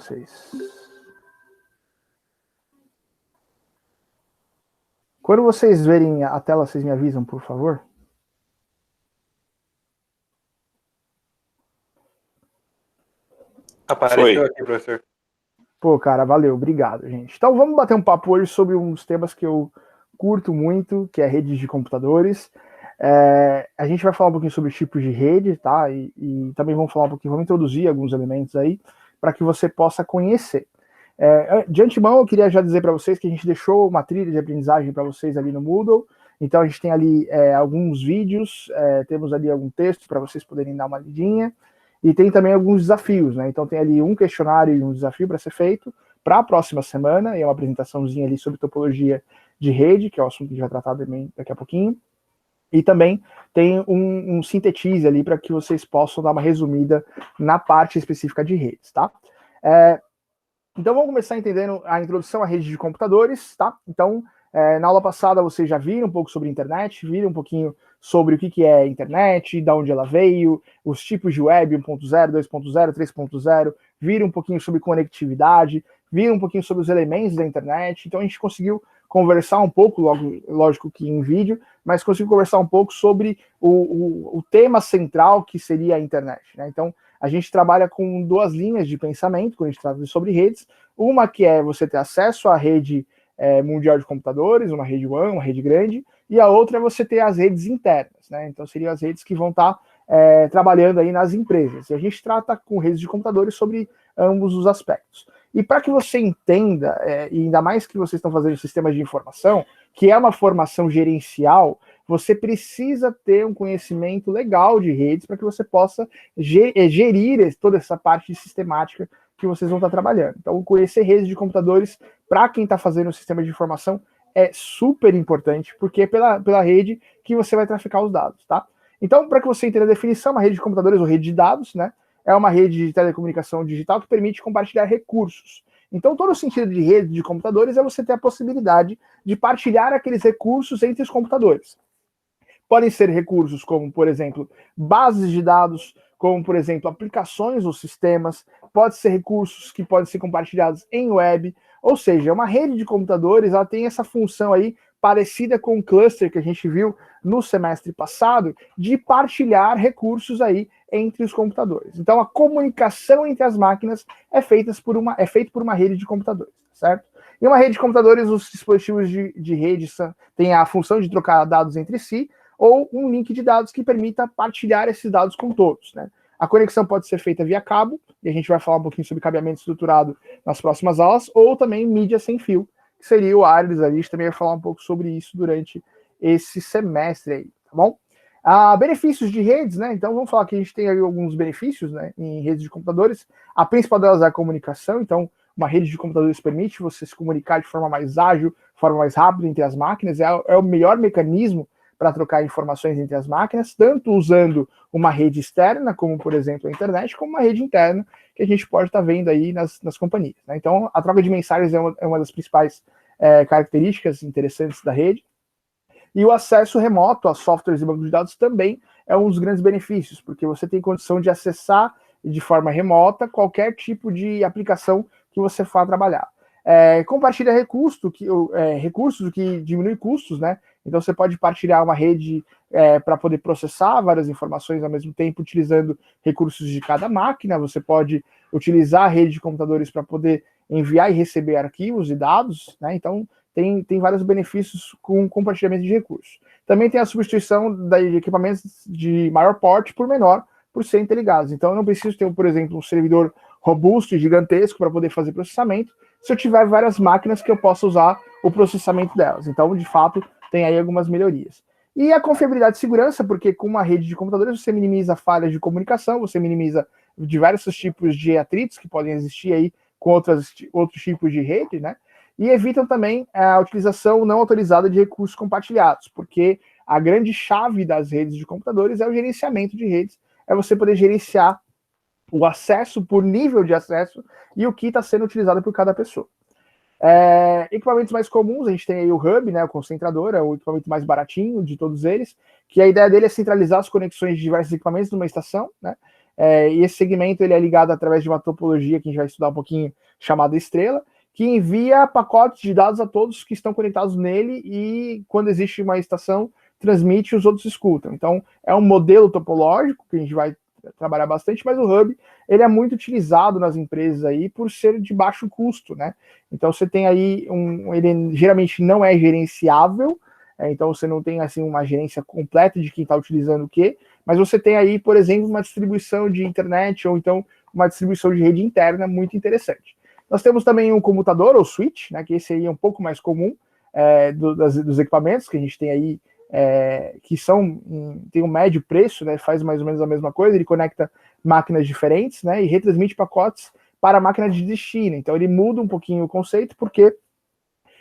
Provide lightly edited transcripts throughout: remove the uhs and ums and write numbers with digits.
vocês. Quando vocês verem a tela, vocês me avisam, por favor? Apareceu aqui, professor. Pô, cara, valeu, obrigado, gente. Então vamos bater um papo hoje sobre um dos temas que eu curto muito, que é redes de computadores. A gente vai falar um pouquinho sobre os tipos de rede, tá? E também vamos falar um pouquinho, vamos introduzir alguns elementos aí para que você possa conhecer. De antemão, eu queria já dizer para vocês que a gente deixou uma trilha de aprendizagem para vocês ali no Moodle. Então a gente tem ali alguns vídeos, temos ali algum texto para vocês poderem dar uma lidinha. E tem também alguns desafios, né? Então tem ali um questionário e um desafio para ser feito para a próxima semana, e é uma apresentaçãozinha ali sobre topologia de rede, que é o assunto que a gente vai tratar também daqui a pouquinho. E também tem um sintetize ali para que vocês possam dar uma resumida na parte específica de redes, tá? Então vamos começar entendendo a introdução à rede de computadores, tá? Então, na aula passada vocês já viram um pouco sobre internet, viram um pouquinho sobre o que é internet, de onde ela veio, os tipos de web 1.0, 2.0, 3.0, viram um pouquinho sobre conectividade, viram um pouquinho sobre os elementos da internet. Então a gente conseguiu conversar um pouco, lógico que em vídeo, mas conseguiu conversar um pouco sobre o tema central que seria a internet, né? Então a gente trabalha com duas linhas de pensamento quando a gente trata sobre redes. Uma que é você ter acesso à rede mundial de computadores, uma rede WAN, uma rede grande, e a outra é você ter as redes internas, né? Então seriam as redes que vão estar trabalhando aí nas empresas. E a gente trata com redes de computadores sobre ambos os aspectos. E para que você entenda, e ainda mais que vocês estão fazendo sistemas de informação, que é uma formação gerencial, você precisa ter um conhecimento legal de redes para que você possa gerir toda essa parte de sistemática que vocês vão estar trabalhando. Então, conhecer redes de computadores para quem está fazendo o sistema de informação é super importante, porque é pela rede que você vai traficar os dados, tá? Então, para que você entenda a definição, uma rede de computadores ou rede de dados, né, é uma rede de telecomunicação digital que permite compartilhar recursos. Então, todo o sentido de rede de computadores é você ter a possibilidade de partilhar aqueles recursos entre os computadores. Podem ser recursos como, por exemplo, bases de dados, como, por exemplo, aplicações ou sistemas, pode ser recursos que podem ser compartilhados em web, ou seja, uma rede de computadores, ela tem essa função aí parecida com o cluster que a gente viu no semestre passado, de partilhar recursos aí entre os computadores. Então, a comunicação entre as máquinas é feita por uma rede de computadores, certo? Em uma rede de computadores, os dispositivos de rede têm a função de trocar dados entre si, ou um link de dados que permita partilhar esses dados com todos, né? A conexão pode ser feita via cabo, e a gente vai falar um pouquinho sobre cabeamento estruturado nas próximas aulas, ou também mídia sem fio, que seria o wireless. A gente também vai falar um pouco sobre isso durante esse semestre aí, tá bom? Benefícios de redes, né? Então vamos falar que a gente tem aí alguns benefícios, né, em redes de computadores. A principal delas é a comunicação. Então, uma rede de computadores permite você se comunicar de forma mais ágil, de forma mais rápida entre as máquinas. É o melhor mecanismo para trocar informações entre as máquinas, tanto usando uma rede externa, como por exemplo a internet, como uma rede interna, que a gente pode estar vendo aí nas companhias, né? Então a troca de mensagens é uma das principais características interessantes da rede. E o acesso remoto a softwares e bancos de dados também é um dos grandes benefícios, porque você tem condição de acessar de forma remota qualquer tipo de aplicação que você for trabalhar. Compartilha recursos, o que diminui custos, né? Então você pode partilhar uma rede para poder processar várias informações ao mesmo tempo, utilizando recursos de cada máquina. Você pode utilizar a rede de computadores para poder enviar e receber arquivos e dados, né? Então tem vários benefícios com compartilhamento de recursos. Também tem a substituição de equipamentos de maior porte por menor, por serem interligados. Então eu não preciso ter, por exemplo, um servidor robusto e gigantesco para poder fazer processamento, se eu tiver várias máquinas que eu possa usar o processamento delas. Então, de fato, tem aí algumas melhorias. E a confiabilidade e segurança, porque com uma rede de computadores você minimiza falhas de comunicação, você minimiza diversos tipos de atritos que podem existir aí com outros tipos de rede, né? E evitam também a utilização não autorizada de recursos compartilhados, porque a grande chave das redes de computadores é o gerenciamento de redes, é você poder gerenciar o acesso por nível de acesso e o que está sendo utilizado por cada pessoa. Equipamentos mais comuns, a gente tem aí o hub, né, o concentrador, é o equipamento mais baratinho de todos eles, que a ideia dele é centralizar as conexões de diversos equipamentos numa estação, né, e esse segmento ele é ligado através de uma topologia que a gente vai estudar um pouquinho, chamada estrela, que envia pacotes de dados a todos que estão conectados nele e quando existe uma estação, transmite e os outros escutam. Então, é um modelo topológico que a gente vai trabalhar bastante, mas o Hub ele é muito utilizado nas empresas aí por ser de baixo custo, né? Então você tem aí ele geralmente não é gerenciável, então você não tem assim uma gerência completa de quem está utilizando o quê, mas você tem aí, por exemplo, uma distribuição de internet ou então uma distribuição de rede interna muito interessante. Nós temos também um computador ou switch, né? Que esse aí é um pouco mais comum dos equipamentos que a gente tem aí, que tem um médio preço, né, faz mais ou menos a mesma coisa, ele conecta máquinas diferentes, né, e retransmite pacotes para a máquina de destino. Então ele muda um pouquinho o conceito, porque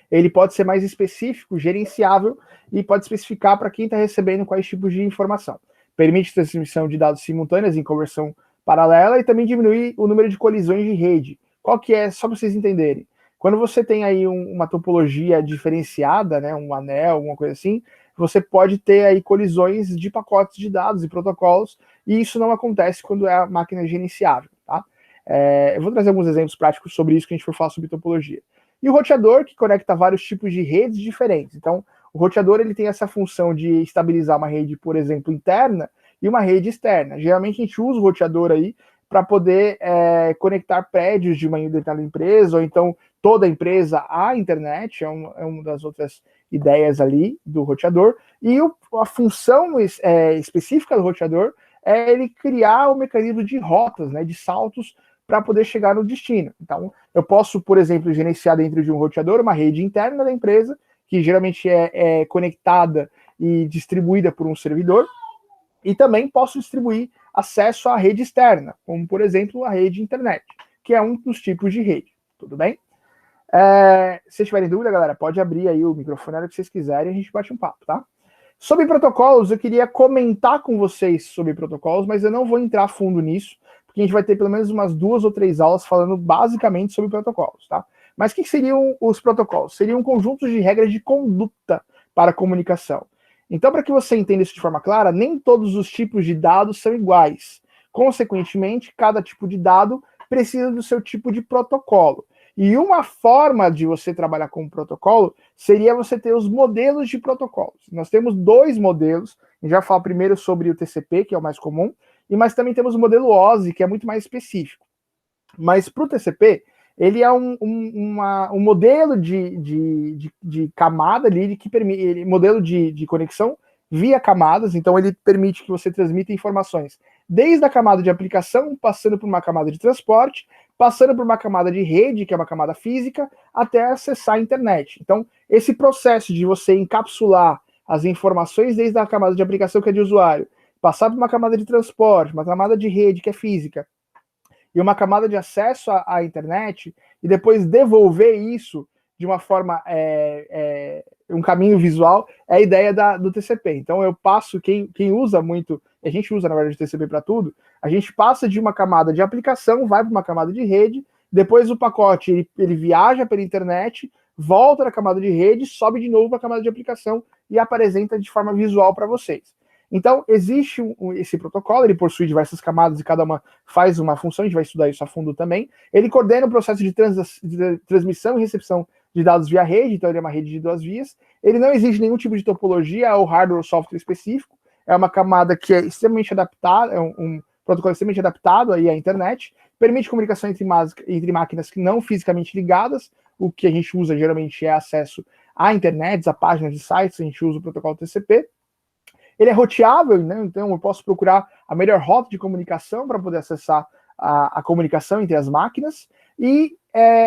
ele pode ser mais específico, gerenciável, e pode especificar para quem está recebendo quais tipos de informação. Permite transmissão de dados simultâneas em conversão paralela e também diminui o número de colisões de rede. Qual que é, só para vocês entenderem? Quando você tem aí uma topologia diferenciada, né, um anel, alguma coisa assim, você pode ter aí colisões de pacotes de dados e protocolos, e isso não acontece quando é a máquina gerenciável, tá? Eu vou trazer alguns exemplos práticos sobre isso que a gente for falar sobre topologia. E o roteador, que conecta vários tipos de redes diferentes. Então, o roteador ele tem essa função de estabilizar uma rede, por exemplo, interna e uma rede externa. Geralmente a gente usa o roteador aí para poder conectar prédios de uma determinada empresa, ou então toda a empresa à internet, é uma das outras ideias ali do roteador. E a função específica do roteador é ele criar o mecanismo de rotas, né, de saltos, para poder chegar no destino. Então, eu posso, por exemplo, gerenciar dentro de um roteador uma rede interna da empresa, que geralmente é conectada e distribuída por um servidor, e também posso distribuir acesso à rede externa, como, por exemplo, a rede internet, que é um dos tipos de rede. Tudo bem? Se tiverem dúvida, galera, pode abrir aí o microfone na hora que vocês quiserem e a gente bate um papo, tá? Sobre protocolos, eu queria comentar com vocês sobre protocolos, mas eu não vou entrar a fundo nisso, porque a gente vai ter pelo menos umas 2 ou 3 aulas falando basicamente sobre protocolos, tá? Mas o que seriam os protocolos? Seriam conjuntos de regras de conduta para a comunicação. Então, para que você entenda isso de forma clara, nem todos os tipos de dados são iguais. Consequentemente, cada tipo de dado precisa do seu tipo de protocolo. E uma forma de você trabalhar com um protocolo seria você ter os modelos de protocolos. Nós temos 2 modelos, a gente vai falar primeiro sobre o TCP, que é o mais comum, mas também temos o modelo OSI, que é muito mais específico. Mas para o TCP, ele é um modelo de camada ali, que permite, modelo de conexão via camadas, então ele permite que você transmita informações desde a camada de aplicação, passando por uma camada de transporte, passando por uma camada de rede, que é uma camada física, até acessar a internet. Então, esse processo de você encapsular as informações desde a camada de aplicação, que é de usuário, passar por uma camada de transporte, uma camada de rede, que é física, e uma camada de acesso à internet, e depois devolver isso de uma forma, um caminho visual, é a ideia do TCP. Então eu passo, quem usa muito, a gente usa na verdade o TCP para tudo, a gente passa de uma camada de aplicação, vai para uma camada de rede, depois o pacote ele viaja pela internet, volta na camada de rede, sobe de novo para a camada de aplicação e apresenta de forma visual para vocês. Então, existe esse protocolo, ele possui diversas camadas e cada uma faz uma função, a gente vai estudar isso a fundo também. Ele coordena o processo de transmissão e recepção de dados via rede, então ele é uma rede de 2 vias. Ele não exige nenhum tipo de topologia ou hardware ou software específico, é uma camada que é extremamente adaptada, é um protocolo extremamente adaptado aí à internet, permite comunicação entre máquinas que não fisicamente ligadas, o que a gente usa geralmente é acesso à internet, a páginas de sites, a gente usa o protocolo TCP. Ele é roteável, né? Então eu posso procurar a melhor rota de comunicação para poder acessar a comunicação entre as máquinas, e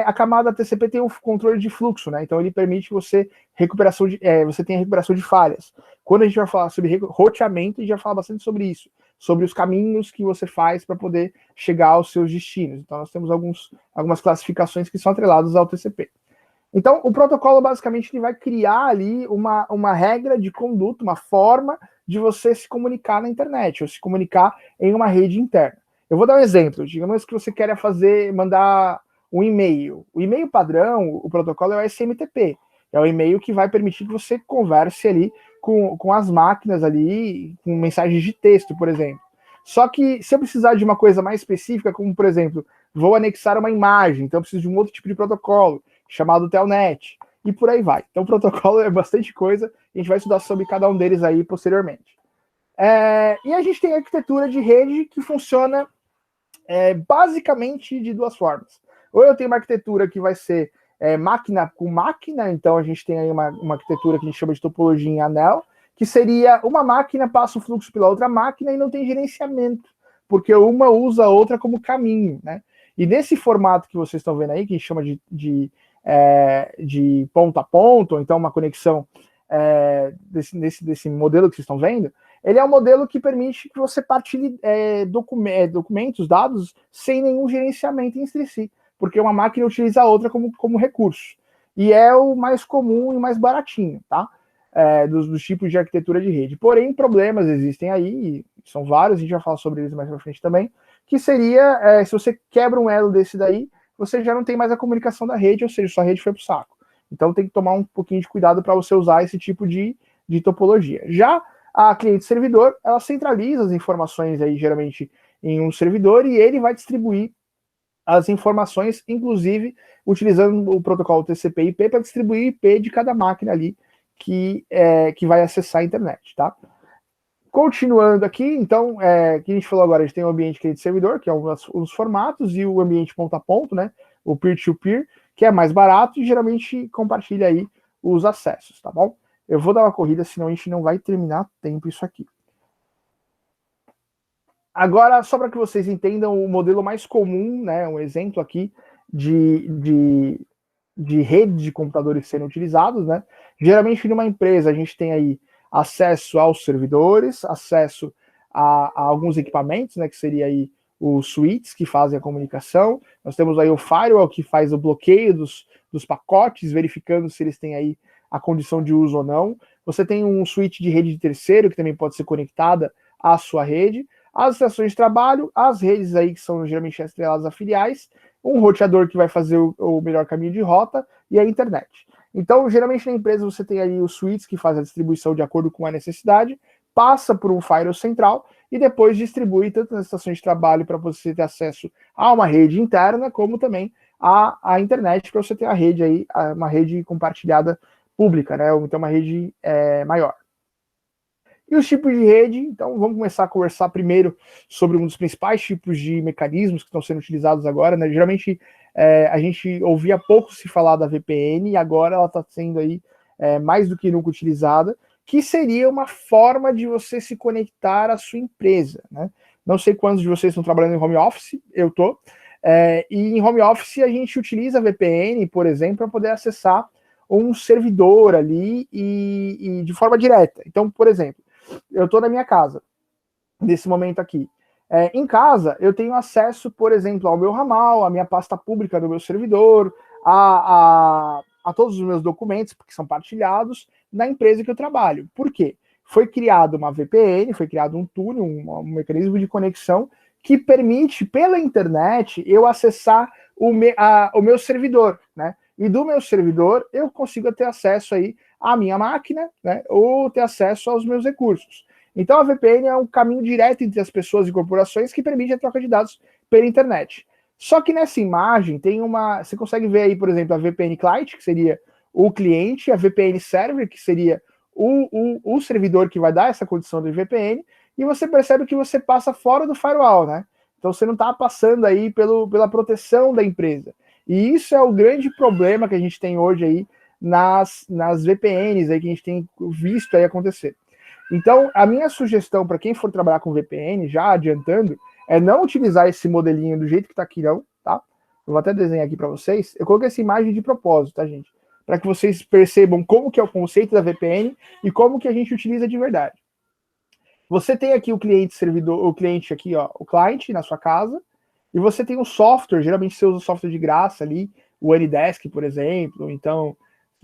a camada TCP tem um controle de fluxo, né? Então ele permite que você você tenha recuperação de falhas. Quando a gente vai falar sobre roteamento, a gente vai falar bastante sobre isso, sobre os caminhos que você faz para poder chegar aos seus destinos. Então nós temos algumas classificações que são atreladas ao TCP. Então, o protocolo, basicamente, ele vai criar ali uma regra de conduta, uma forma de você se comunicar na internet, ou se comunicar em uma rede interna. Eu vou dar um exemplo. Digamos que você quer mandar um e-mail. O e-mail padrão, o protocolo é o SMTP. É o e-mail que vai permitir que você converse ali com as máquinas ali, com mensagens de texto, por exemplo. Só que se eu precisar de uma coisa mais específica, como por exemplo, vou anexar uma imagem, então eu preciso de um outro tipo de protocolo, chamado Telnet, e por aí vai. Então o protocolo é bastante coisa, a gente vai estudar sobre cada um deles aí posteriormente. E a gente tem a arquitetura de rede que funciona basicamente de duas formas. Ou eu tenho uma arquitetura que vai ser máquina com máquina, então a gente tem aí uma arquitetura que a gente chama de topologia em anel, que seria uma máquina passa o fluxo pela outra máquina e não tem gerenciamento, porque uma usa a outra como caminho, né? E nesse formato que vocês estão vendo aí, que a gente chama de ponto a ponto, ou então uma conexão desse modelo que vocês estão vendo, ele é um modelo que permite que você partilhe documentos, dados, sem nenhum gerenciamento entre si, porque uma máquina utiliza a outra como recurso. E é o mais comum e mais baratinho, tá? Dos tipos de arquitetura de rede. Porém, problemas existem aí, são vários, a gente vai falar sobre eles mais pra frente também, que seria, se você quebra um elo desse daí, você já não tem mais a comunicação da rede, ou seja, sua rede foi pro saco. Então tem que tomar um pouquinho de cuidado para você usar esse tipo de topologia. Já a cliente-servidor, ela centraliza as informações aí, geralmente, em um servidor, e ele vai distribuir as informações, inclusive utilizando o protocolo TCP/IP para distribuir IP de cada máquina ali que vai acessar a internet, tá? Continuando aqui, então, que a gente falou agora, a gente tem o ambiente cliente-servidor, que é um dos formatos, e o ambiente ponto a ponto, né, o peer-to-peer, que é mais barato e geralmente compartilha aí os acessos, tá bom? Eu vou dar uma corrida, senão a gente não vai terminar a tempo isso aqui. Agora, só para que vocês entendam o modelo mais comum, né, um exemplo aqui de rede de computadores sendo utilizados, né? Geralmente, numa empresa, a gente tem aí acesso aos servidores, acesso a alguns equipamentos, né, que seria aí os switches que fazem a comunicação. Nós temos aí o firewall que faz o bloqueio dos pacotes, verificando se eles têm aí a condição de uso ou não. Você tem um switch de rede de terceiro que também pode ser conectada à sua rede. As estações de trabalho, as redes aí que são geralmente estreladas a filiais, um roteador que vai fazer o melhor caminho de rota e a internet. Então, geralmente na empresa você tem aí os switches que fazem a distribuição de acordo com a necessidade, passa por um firewall central e depois distribui tanto nas estações de trabalho para você ter acesso a uma rede interna, como também a internet para você ter a rede aí, uma rede compartilhada pública, né? Ou então uma rede maior. E os tipos de rede, então vamos começar a conversar primeiro sobre um dos principais tipos de mecanismos que estão sendo utilizados agora, né? Geralmente a gente ouvia pouco se falar da VPN e agora ela está sendo aí mais do que nunca utilizada, que seria uma forma de você se conectar à sua empresa, né? Não sei quantos de vocês estão trabalhando em home office, eu estou, e em home office a gente utiliza a VPN, por exemplo, para poder acessar um servidor ali e de forma direta. Então, por exemplo, eu estou na minha casa, nesse momento aqui. Em casa, eu tenho acesso, por exemplo, ao meu ramal, à minha pasta pública do meu servidor, a todos os meus documentos, que são partilhados na empresa que eu trabalho. Por quê? Foi criado uma VPN, foi criado um túnel, um mecanismo de conexão que permite, pela internet, eu acessar o meu servidor, né? E do meu servidor, eu consigo ter acesso aí à minha máquina, né? Ou ter acesso aos meus recursos. Então a VPN é um caminho direto entre as pessoas e corporações que permite a troca de dados pela internet. Só que nessa imagem tem você consegue ver aí, por exemplo, a VPN Client, que seria o cliente, a VPN Server, que seria o servidor que vai dar essa condição de VPN, e você percebe que você passa fora do firewall, né? Então você não está passando aí pela proteção da empresa. E isso é o grande problema que a gente tem hoje aí nas VPNs aí que a gente tem visto aí acontecer. Então, a minha sugestão para quem for trabalhar com VPN, já adiantando, é não utilizar esse modelinho do jeito que está aqui não, tá? Eu vou até desenhar aqui para vocês. Eu coloquei essa imagem de propósito, tá, gente? Para que vocês percebam como que é o conceito da VPN e como que a gente utiliza de verdade. Você tem aqui o cliente servidor, o cliente aqui, ó, o cliente na sua casa, e você tem um software, geralmente você usa o software de graça ali, o Anydesk, por exemplo, então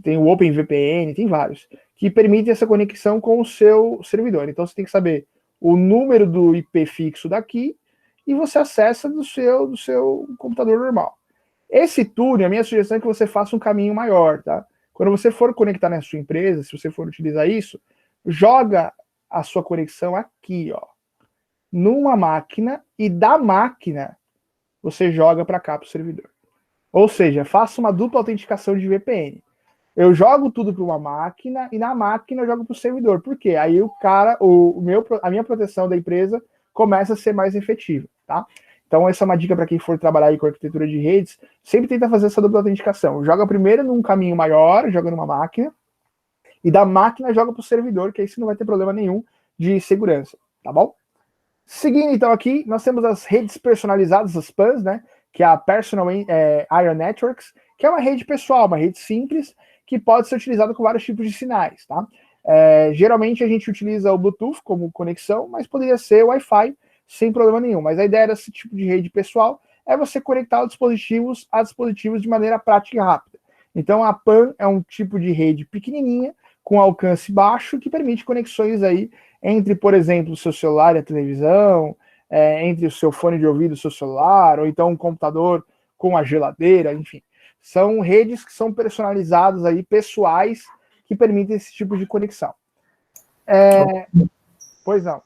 tem o OpenVPN, tem vários, que permitem essa conexão com o seu servidor. Então você tem que saber o número do IP fixo daqui e você acessa do seu computador normal. Esse túnel, a minha sugestão é que você faça um caminho maior, tá? Quando você for conectar na sua empresa, se você for utilizar isso, joga a sua conexão aqui, ó. numa máquina e da máquina você joga para cá para o servidor. Ou seja, faça uma dupla autenticação de VPN. Eu jogo tudo para uma máquina e na máquina eu jogo para o servidor. Por quê? Aí o cara, a minha proteção da empresa começa a ser mais efetiva, tá? Então essa é uma dica para quem for trabalhar aí com arquitetura de redes, sempre tenta fazer essa dupla autenticação. Joga primeiro num caminho maior, joga numa máquina, e da máquina joga para o servidor, que aí você não vai ter problema nenhum de segurança, tá bom? Seguindo então aqui, nós temos as redes personalizadas, as PANs, né? Que é a Personal Area Networks, que é uma rede pessoal, uma rede simples, que pode ser utilizada com vários tipos de sinais, tá? Geralmente a gente utiliza o Bluetooth como conexão, mas poderia ser o Wi-Fi sem problema nenhum. Mas a ideia desse tipo de rede pessoal é você conectar os dispositivos a dispositivos de maneira prática e rápida. Então a PAN é um tipo de rede pequenininha, com alcance baixo, que permite conexões aí entre, por exemplo, o seu celular e a televisão, entre o seu fone de ouvido e o seu celular, ou então um computador com a geladeira, enfim. São redes que são personalizadas aí, pessoais, que permitem esse tipo de conexão. Pois não.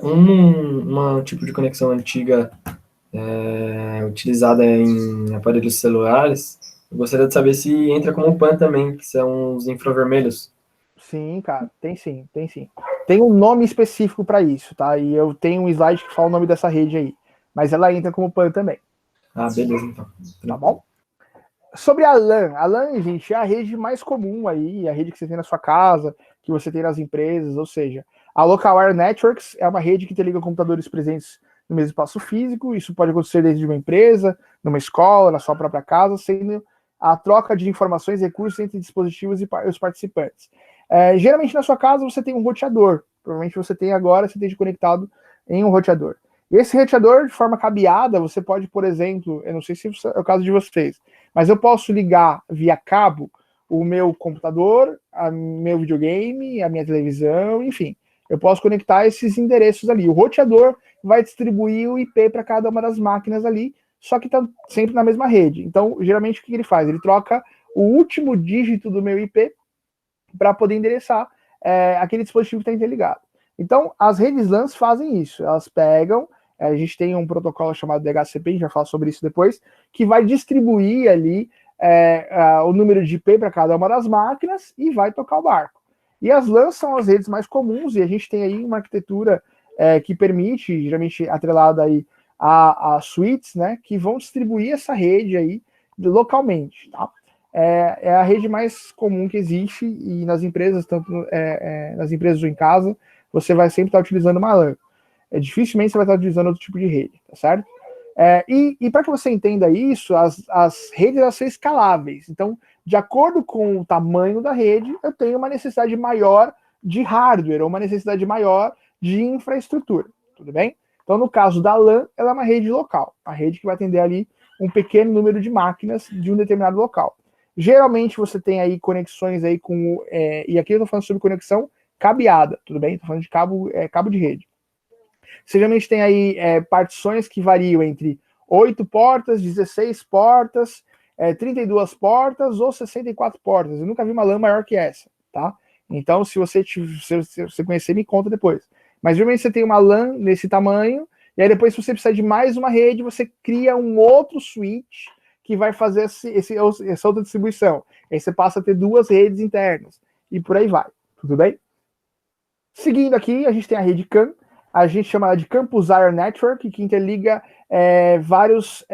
Um tipo de conexão antiga utilizada em aparelhos celulares, eu gostaria de saber se entra como PAN também, que são os infravermelhos. Sim, cara, tem sim, tem sim. Tem um nome específico para isso, tá? E eu tenho um slide que fala o nome dessa rede aí. Mas ela entra como PAN também. Ah, beleza, então. Tá bom? Sobre a LAN, gente, é a rede mais comum aí, a rede que você tem na sua casa, que você tem nas empresas, ou seja, a Local Area Networks é uma rede que interliga computadores presentes no mesmo espaço físico. Isso pode acontecer desde uma empresa, numa escola, na sua própria casa, sendo a troca de informações e recursos entre dispositivos e os participantes. Geralmente na sua casa você tem um roteador, provavelmente você tem agora, você tem conectado em um roteador. E esse roteador, de forma cabeada, você pode, por exemplo, eu não sei se é o caso de vocês, mas eu posso ligar via cabo o meu computador, meu videogame, a minha televisão, enfim. Eu posso conectar esses endereços ali. O roteador vai distribuir o IP para cada uma das máquinas ali, só que está sempre na mesma rede. Então, geralmente, o que ele faz? Ele troca o último dígito do meu IP para poder endereçar aquele dispositivo que está interligado. Então, as redes LANs fazem isso. Elas pegam, a gente tem um protocolo chamado DHCP, a gente vai falar sobre isso depois, que vai distribuir ali o número de IP para cada uma das máquinas e vai tocar o barco. E as LANs são as redes mais comuns, e a gente tem aí uma arquitetura que permite, geralmente atrelada aí a suítes, né, que vão distribuir essa rede aí localmente, tá? É a rede mais comum que existe, e nas empresas, tanto nas empresas ou em casa, você vai sempre estar utilizando uma LAN. Dificilmente você vai estar utilizando outro tipo de rede, tá certo? E para que você entenda isso, as redes elas são escaláveis. Então, de acordo com o tamanho da rede, eu tenho uma necessidade maior de hardware, ou uma necessidade maior de infraestrutura, tudo bem? Então, no caso da LAN, ela é uma rede local, uma rede que vai atender ali um pequeno número de máquinas de um determinado local. Geralmente você tem aí conexões aí com. E aqui eu estou falando sobre conexão cabeada, tudo bem? Estou falando de cabo de rede. Você geralmente tem aí partições que variam entre 8 portas, 16 portas, 32 portas ou 64 portas. Eu nunca vi uma LAN maior que essa, tá? Então, se você conhecer, me conta depois. Mas geralmente você tem uma LAN nesse tamanho, e aí depois, se você precisar de mais uma rede, você cria um outro switch que vai fazer essa outra distribuição. Aí você passa a ter duas redes internas. E por aí vai. Tudo bem? Seguindo aqui, a gente tem a rede CAN, a gente chama ela de Campus Area Network, que interliga vários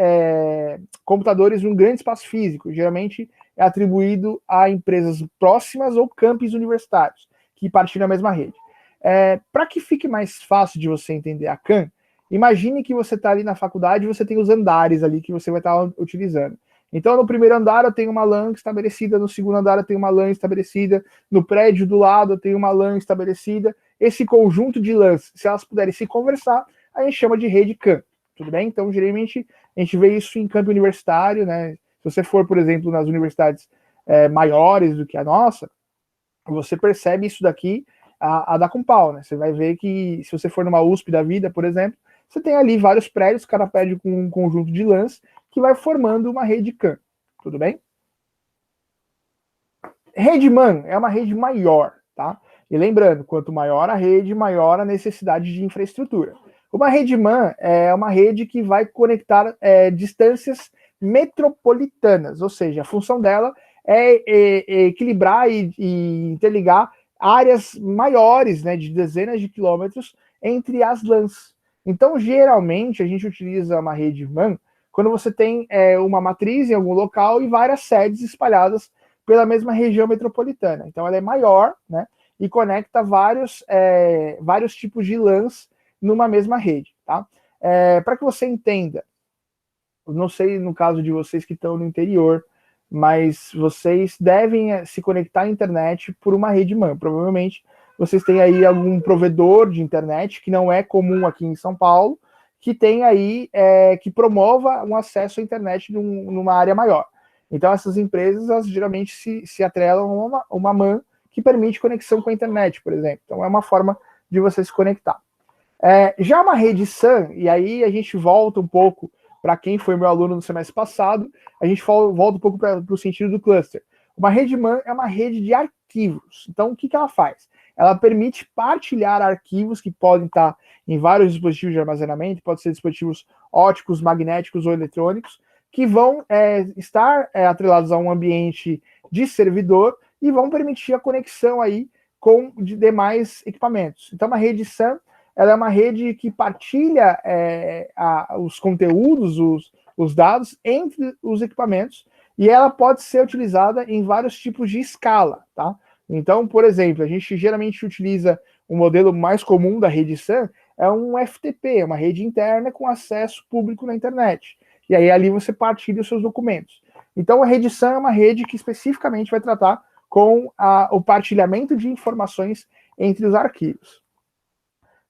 computadores num grande espaço físico. Geralmente é atribuído a empresas próximas ou campos universitários, que partilham a mesma rede. Para que fique mais fácil de você entender a CAN, imagine que você está ali na faculdade e você tem os andares ali que você vai estar utilizando. Então, no primeiro andar eu tenho uma LAN estabelecida, no segundo andar eu tenho uma LAN estabelecida, no prédio do lado eu tenho uma LAN estabelecida. Esse conjunto de LANs, se elas puderem se conversar, a gente chama de rede CAN, tudo bem? Então, geralmente, a gente vê isso em campo universitário, né? Se você for, por exemplo, nas universidades maiores do que a nossa, você percebe isso daqui a dar com pau, né? Você vai ver que, se você for numa USP da vida, por exemplo, você tem ali vários prédios, cada prédio com um conjunto de LANs, que vai formando uma rede CAN, tudo bem? Rede MAN é uma rede maior, tá? E lembrando, quanto maior a rede, maior a necessidade de infraestrutura. Uma rede MAN é uma rede que vai conectar distâncias metropolitanas, ou seja, a função dela é equilibrar e interligar áreas maiores, né, de dezenas de quilômetros entre as LANs. Então, geralmente, a gente utiliza uma rede MAN quando você tem uma matriz em algum local e várias sedes espalhadas pela mesma região metropolitana. Então, ela é maior, né, e conecta vários tipos de LANs numa mesma rede, tá? Para que você entenda, não sei no caso de vocês que estão no interior, mas vocês devem se conectar à internet por uma rede MAN. Provavelmente vocês têm aí algum provedor de internet, que não é comum aqui em São Paulo, que tem aí, que promova um acesso à internet numa área maior. Então essas empresas, elas geralmente se atrelam a uma MAN que permite conexão com a internet, por exemplo. Então é uma forma de você se conectar. Já uma rede SAN, e aí a gente volta um pouco para quem foi meu aluno no semestre passado, a gente volta um pouco para o sentido do cluster. Uma rede MAN é uma rede de arquivos. Então, o que ela faz? Ela permite partilhar arquivos que podem estar em vários dispositivos de armazenamento, pode ser dispositivos ópticos, magnéticos ou eletrônicos, que vão estar atrelados a um ambiente de servidor e vão permitir a conexão aí com demais equipamentos. Então, uma rede SAN, ela é uma rede que partilha os conteúdos, os dados entre os equipamentos, e ela pode ser utilizada em vários tipos de escala, tá? Então, por exemplo, a gente geralmente utiliza o modelo mais comum da rede SAN, é um FTP, uma rede interna com acesso público na internet. E aí ali você partilha os seus documentos. Então, a rede SAN é uma rede que especificamente vai tratar com o partilhamento de informações entre os arquivos.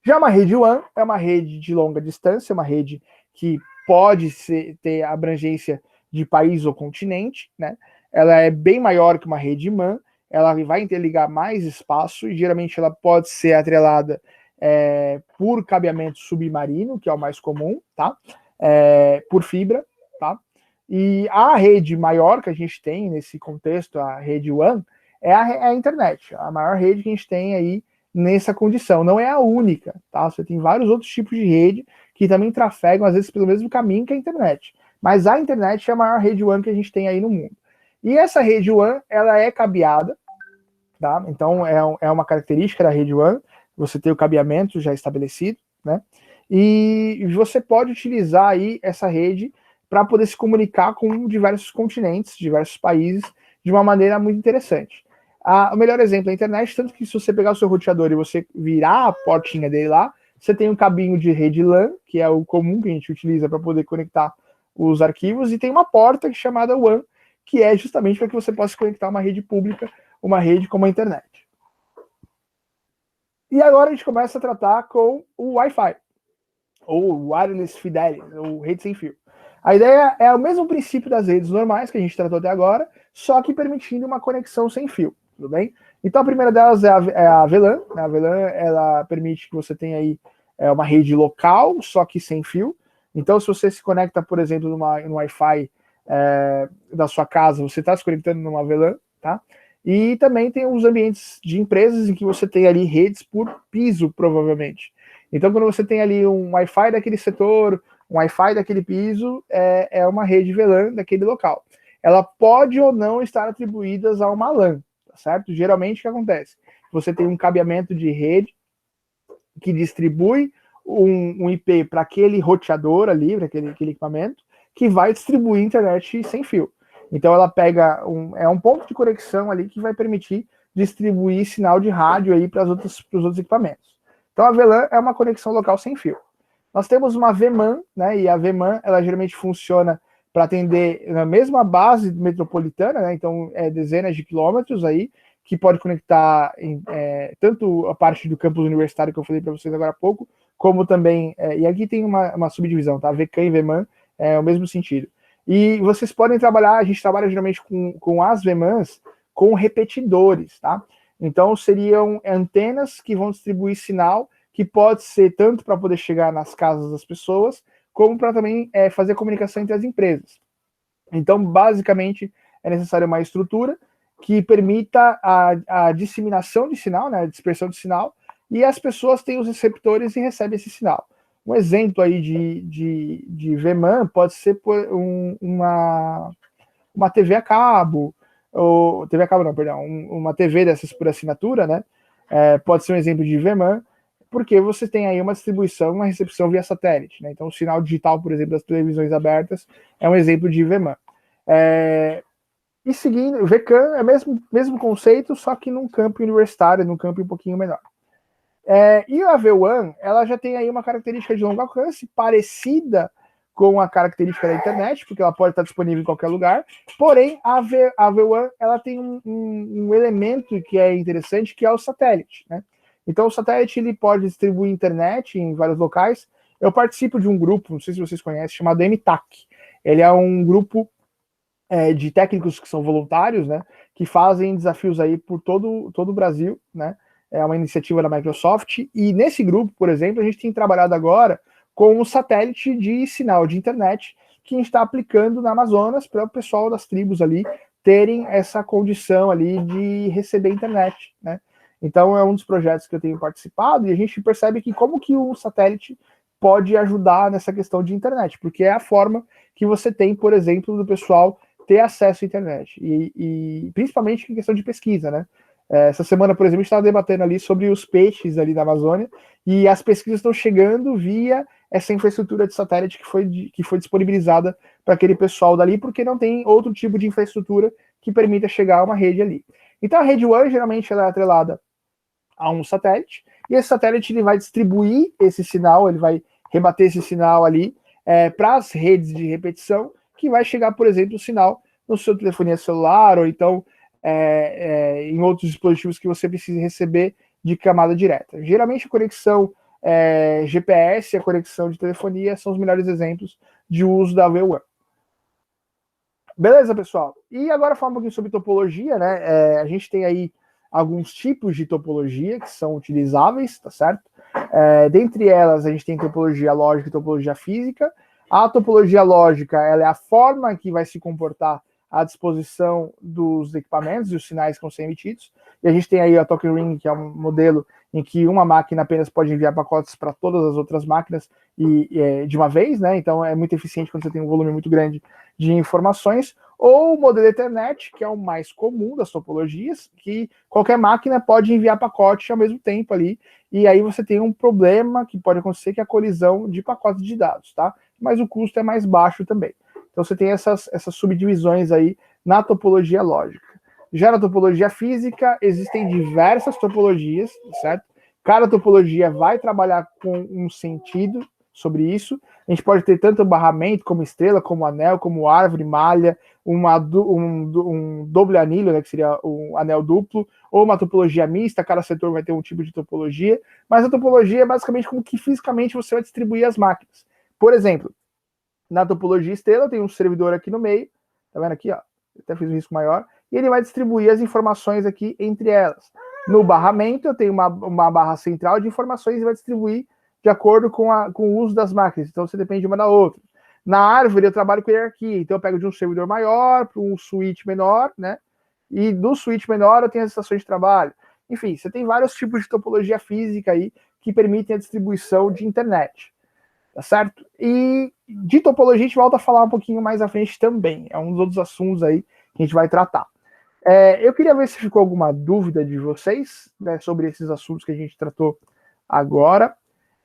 Já uma rede WAN é uma rede de longa distância, uma rede que pode ter abrangência de país ou continente, né? Ela é bem maior que uma rede MAN, ela vai interligar mais espaço e geralmente ela pode ser atrelada por cabeamento submarino, que é o mais comum, tá? Por fibra, tá? E a rede maior que a gente tem nesse contexto, a rede WAN, é a internet, a maior rede que a gente tem aí nessa condição. Não é a única, tá? Você tem vários outros tipos de rede que também trafegam, às vezes, pelo mesmo caminho que a internet. Mas a internet é a maior rede WAN que a gente tem aí no mundo. E essa rede WAN, ela é cabeada, tá? Então, é uma característica da rede WAN, você tem o cabeamento já estabelecido, né? E você pode utilizar aí essa rede para poder se comunicar com diversos continentes, diversos países, de uma maneira muito interessante. O melhor exemplo é a internet, tanto que se você pegar o seu roteador e você virar a portinha dele lá, você tem um cabinho de rede LAN, que é o comum que a gente utiliza para poder conectar os arquivos, e tem uma porta chamada WAN, que é justamente para que você possa conectar uma rede pública, uma rede como a internet. E agora a gente começa a tratar com o Wi-Fi, ou Wireless Fidelity, ou rede sem fio. A ideia é o mesmo princípio das redes normais que a gente tratou até agora, só que permitindo uma conexão sem fio, tudo bem? Então a primeira delas é a VLAN. A VLAN, ela permite que você tenha aí uma rede local, só que sem fio. Então se você se conecta, por exemplo, no Wi-Fi da sua casa, você está se conectando numa VLAN, tá? E também tem os ambientes de empresas em que você tem ali redes por piso, provavelmente. Então quando você tem ali um Wi-Fi daquele setor, um Wi-Fi daquele piso, é uma rede VLAN daquele local. Ela pode ou não estar atribuída a uma LAN, tá certo? Geralmente o que acontece? Você tem um cabeamento de rede que distribui um IP para aquele roteador ali, para aquele equipamento, que vai distribuir internet sem fio. Então ela pega um ponto de conexão ali que vai permitir distribuir sinal de rádio aí para os outros equipamentos. Então a VLAN é uma conexão local sem fio. Nós temos uma VMAN, né? E a VMAN, ela geralmente funciona para atender na mesma base metropolitana, né? Então dezenas de quilômetros aí, que pode conectar tanto a parte do campus universitário que eu falei para vocês agora há pouco, como também, e aqui tem uma subdivisão, tá? VCAN e VMAN é o mesmo sentido. E vocês podem trabalhar, a gente trabalha geralmente com as VMANs com repetidores, tá? Então seriam antenas que vão distribuir sinal, que pode ser tanto para poder chegar nas casas das pessoas, como para também fazer comunicação entre as empresas. Então, basicamente, é necessária uma estrutura que permita a disseminação de sinal, né, a dispersão de sinal, e as pessoas têm os receptores e recebem esse sinal. Um exemplo aí de VMAN pode ser uma TV a cabo, ou TV a cabo não, perdão, uma TV dessas por assinatura, né? Pode ser um exemplo de VMAN, porque você tem aí uma distribuição, uma recepção via satélite, né? Então o sinal digital, por exemplo, das televisões abertas é um exemplo de VMAN. E seguindo, o VCAN é o mesmo conceito, só que num campo universitário, num campo um pouquinho menor. E a V1, ela já tem aí uma característica de longo alcance, parecida com a característica da internet, porque ela pode estar disponível em qualquer lugar, porém a V1 ela tem um elemento que é interessante, que é o satélite, né? Então o satélite ele pode distribuir internet em vários locais. Eu participo de um grupo, não sei se vocês conhecem, chamado MTAC. Ele é um grupo de técnicos que são voluntários, né, que fazem desafios aí por todo o Brasil, né? É uma iniciativa da Microsoft, e nesse grupo, por exemplo, a gente tem trabalhado agora com um satélite de sinal de internet que a gente está aplicando na Amazonas para o pessoal das tribos ali terem essa condição ali de receber internet, né? Então é um dos projetos que eu tenho participado, e a gente percebe que como que o satélite pode ajudar nessa questão de internet, porque é a forma que você tem, por exemplo, do pessoal ter acesso à internet, e principalmente em questão de pesquisa, né? Essa semana, por exemplo, a gente estava debatendo ali sobre os peixes ali da Amazônia, e as pesquisas estão chegando via essa infraestrutura de satélite que foi disponibilizada para aquele pessoal dali, porque não tem outro tipo de infraestrutura que permita chegar a uma rede ali. Então a rede WAN, geralmente, ela é atrelada a um satélite, e esse satélite ele vai distribuir esse sinal, ele vai rebater esse sinal ali para as redes de repetição, que vai chegar, por exemplo, o sinal no seu telefonia celular, ou então em outros dispositivos que você precisa receber de camada direta. Geralmente a conexão GPS e a conexão de telefonia são os melhores exemplos de uso da V1. Beleza, pessoal? E agora falar um pouquinho sobre topologia, né? A gente tem aí alguns tipos de topologia que são utilizáveis, tá certo? Dentre elas, a gente tem topologia lógica e topologia física. A topologia lógica, ela é a forma que vai se comportar à disposição dos equipamentos e os sinais que vão ser emitidos. E a gente tem aí a Token Ring, que é um modelo em que uma máquina apenas pode enviar pacotes para todas as outras máquinas de uma vez, né? Então é muito eficiente quando você tem um volume muito grande de informações. Ou o modelo Ethernet, que é o mais comum das topologias, que qualquer máquina pode enviar pacote ao mesmo tempo ali, e aí você tem um problema que pode acontecer, que é a colisão de pacotes de dados, tá? Mas o custo é mais baixo também. Então você tem essas subdivisões aí na topologia lógica. Já na topologia física, existem diversas topologias, certo? Cada topologia vai trabalhar com um sentido sobre isso. A gente pode ter tanto barramento, como estrela, como anel, como árvore, malha, um doble anilho, né, que seria um anel duplo, ou uma topologia mista, cada setor vai ter um tipo de topologia, mas a topologia é basicamente como que fisicamente você vai distribuir as máquinas. Por exemplo, na topologia estrela, tem um servidor aqui no meio, tá vendo aqui, ó? Eu até fiz um risco maior, e ele vai distribuir as informações aqui entre elas. No barramento, eu tenho uma barra central de informações e vai distribuir de acordo com o uso das máquinas, então você depende uma da outra. Na árvore, eu trabalho com hierarquia, então eu pego de um servidor maior para um switch menor, né? E do switch menor eu tenho as estações de trabalho. Enfim, você tem vários tipos de topologia física aí que permitem a distribuição de internet. Tá certo? E de topologia a gente volta a falar um pouquinho mais à frente também. É um dos outros assuntos aí que a gente vai tratar. Eu queria ver se ficou alguma dúvida de vocês, né, sobre esses assuntos que a gente tratou agora.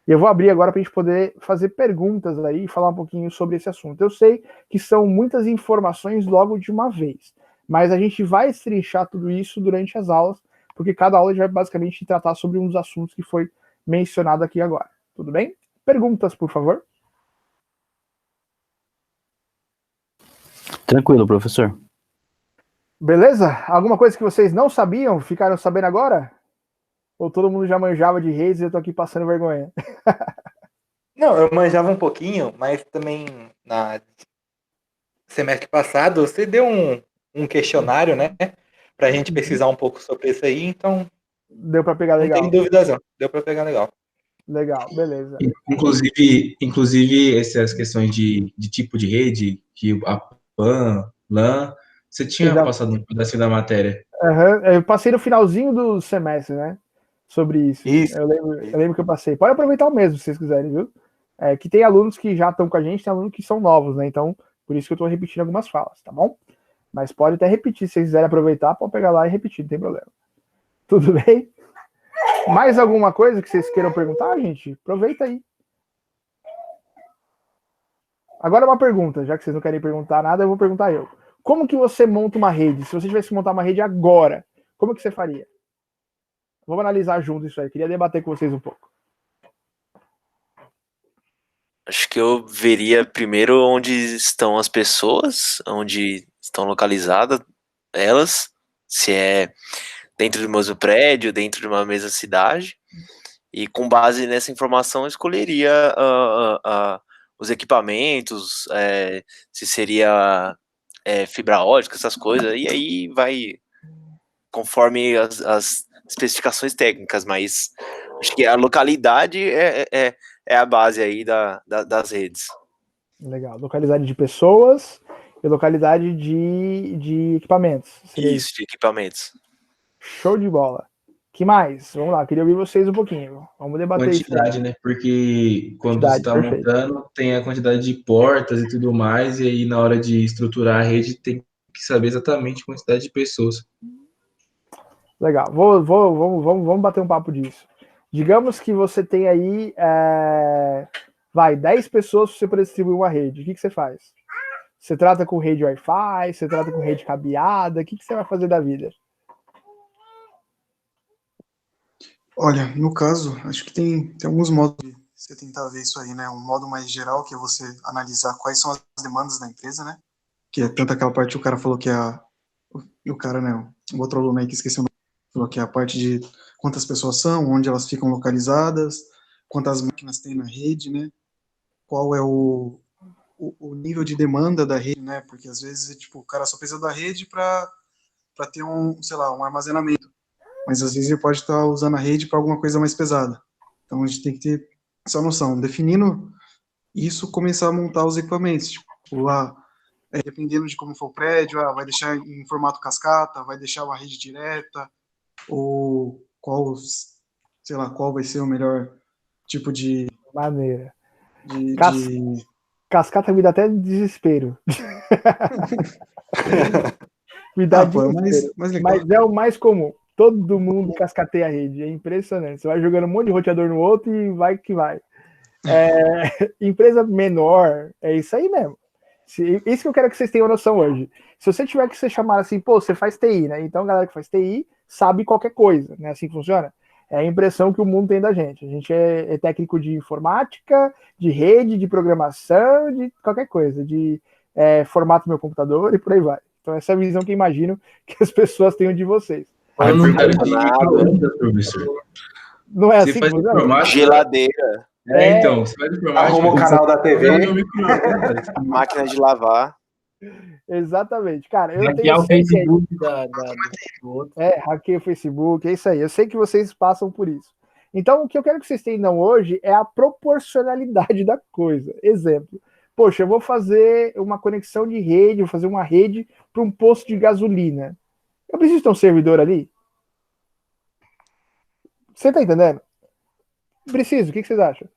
E eu vou abrir agora para a gente poder fazer perguntas aí e falar um pouquinho sobre esse assunto. Eu sei que são muitas informações logo de uma vez, mas a gente vai estrinchar tudo isso durante as aulas, porque cada aula já vai basicamente tratar sobre um dos assuntos que foi mencionado aqui agora. Tudo bem? Perguntas, por favor. Tranquilo, professor. Beleza? Alguma coisa que vocês não sabiam, ficaram sabendo agora? Ou todo mundo já manjava de redes e eu tô aqui passando vergonha? Não, eu manjava um pouquinho, mas também na semestre passado você deu um questionário, né? Pra gente pesquisar um pouco sobre isso aí, então Deu para pegar legal. Não tem dúvidas não, deu para pegar legal. Legal, beleza. Inclusive essas questões de tipo de rede, que a PAN, LAN, você tinha passado um pedacinho da matéria. Eu passei no finalzinho do semestre, né? Sobre isso. Isso. Eu lembro que eu passei. Pode aproveitar o mesmo, se vocês quiserem, viu? que tem alunos que já estão com a gente, tem alunos que são novos, né? Então, por isso que eu estou repetindo algumas falas, tá bom? Mas pode até repetir, se vocês quiserem aproveitar, pode pegar lá e repetir, não tem problema. Tudo bem? Mais alguma coisa que vocês queiram perguntar, gente? Aproveita aí. Agora uma pergunta, já que vocês não querem perguntar nada, eu vou perguntar eu. Como que você monta uma rede? Se você tivesse que montar uma rede agora, como que você faria? Vamos analisar junto isso aí. Queria debater com vocês um pouco. Acho que eu veria primeiro onde estão as pessoas, onde estão localizadas elas, se é dentro do mesmo prédio, dentro de uma mesma cidade, e com base nessa informação eu escolheria os equipamentos, se seria fibra ótica, essas coisas, e aí vai conforme as especificações técnicas, mas acho que a localidade é a base aí das redes. Legal. Localidade de pessoas e localidade de equipamentos. Isso, de equipamentos. Show de bola. Que mais? Vamos lá, queria ouvir vocês um pouquinho. Vamos debater quantidade, isso. né? Porque quando você está montando, tem a quantidade de portas e tudo mais, e aí na hora de estruturar a rede tem que saber exatamente a quantidade de pessoas. Legal. Vamos bater um papo disso. Digamos que você tem aí 10 pessoas para você poder distribuir uma rede. O que você faz? Você trata com rede Wi-Fi? Você trata com rede cabeada? O que você vai fazer da vida? Olha, no caso, acho que tem alguns modos de você tentar ver isso aí, né? Um modo mais geral, que é você analisar quais são as demandas da empresa, né? Que é tanto aquela parte que o cara falou que o cara, né? O outro aluno aí que esqueceu o nome, falou que é a parte de quantas pessoas são, onde elas ficam localizadas, quantas máquinas tem na rede, né? Qual é o nível de demanda da rede, né? Porque às vezes, tipo, o cara só precisa da rede para ter um armazenamento. Mas às vezes ele pode estar usando a rede para alguma coisa mais pesada. Então a gente tem que ter essa noção. Definindo isso, começar a montar os equipamentos. Tipo, dependendo de como for o prédio, vai deixar em formato cascata, vai deixar uma rede direta, ou qual vai ser o melhor tipo de... Maneira. Cascata me dá até desespero. Me dá desespero. Mas é o mais comum. Todo mundo cascateia a rede, é impressionante. Você vai jogando um monte de roteador no outro e vai que vai. Empresa menor, é isso aí mesmo. Isso que eu quero que vocês tenham noção hoje. Se você tiver que ser chamado assim, pô, você faz TI, né? Então a galera que faz TI sabe qualquer coisa, né? Assim que funciona. É a impressão que o mundo tem da gente. A gente é técnico de informática, de rede, de programação, de qualquer coisa, de formato do meu computador e por aí vai. Então essa é a visão que eu imagino que as pessoas tenham de vocês. Não é assim que funciona? Geladeira. Então, você faz informática. Arruma o canal da TV. Máquina de lavar. Exatamente, cara. Eu hackear o Facebook do outro. Hackeia o Facebook, é isso aí. Eu sei que vocês passam por isso. Então, o que eu quero que vocês tenham hoje é a proporcionalidade da coisa. Exemplo. Poxa, eu vou fazer uma conexão de rede, vou fazer uma rede para um posto de gasolina. Eu preciso ter um servidor ali? Você tá entendendo? Preciso, o que vocês acham?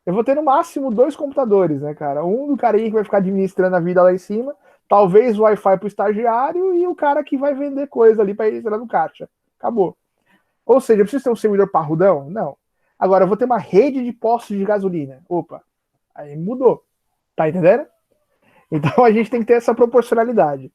Eu vou ter no máximo 2 computadores, né, cara? Um do cara aí que vai ficar administrando a vida lá em cima, talvez o Wi-Fi pro estagiário e o cara que vai vender coisa ali para ele entrar no caixa. Acabou. Ou seja, eu preciso ter um servidor parrudão? Não. Agora, eu vou ter uma rede de postos de gasolina. Opa, aí mudou. Tá entendendo? Então a gente tem que ter essa proporcionalidade.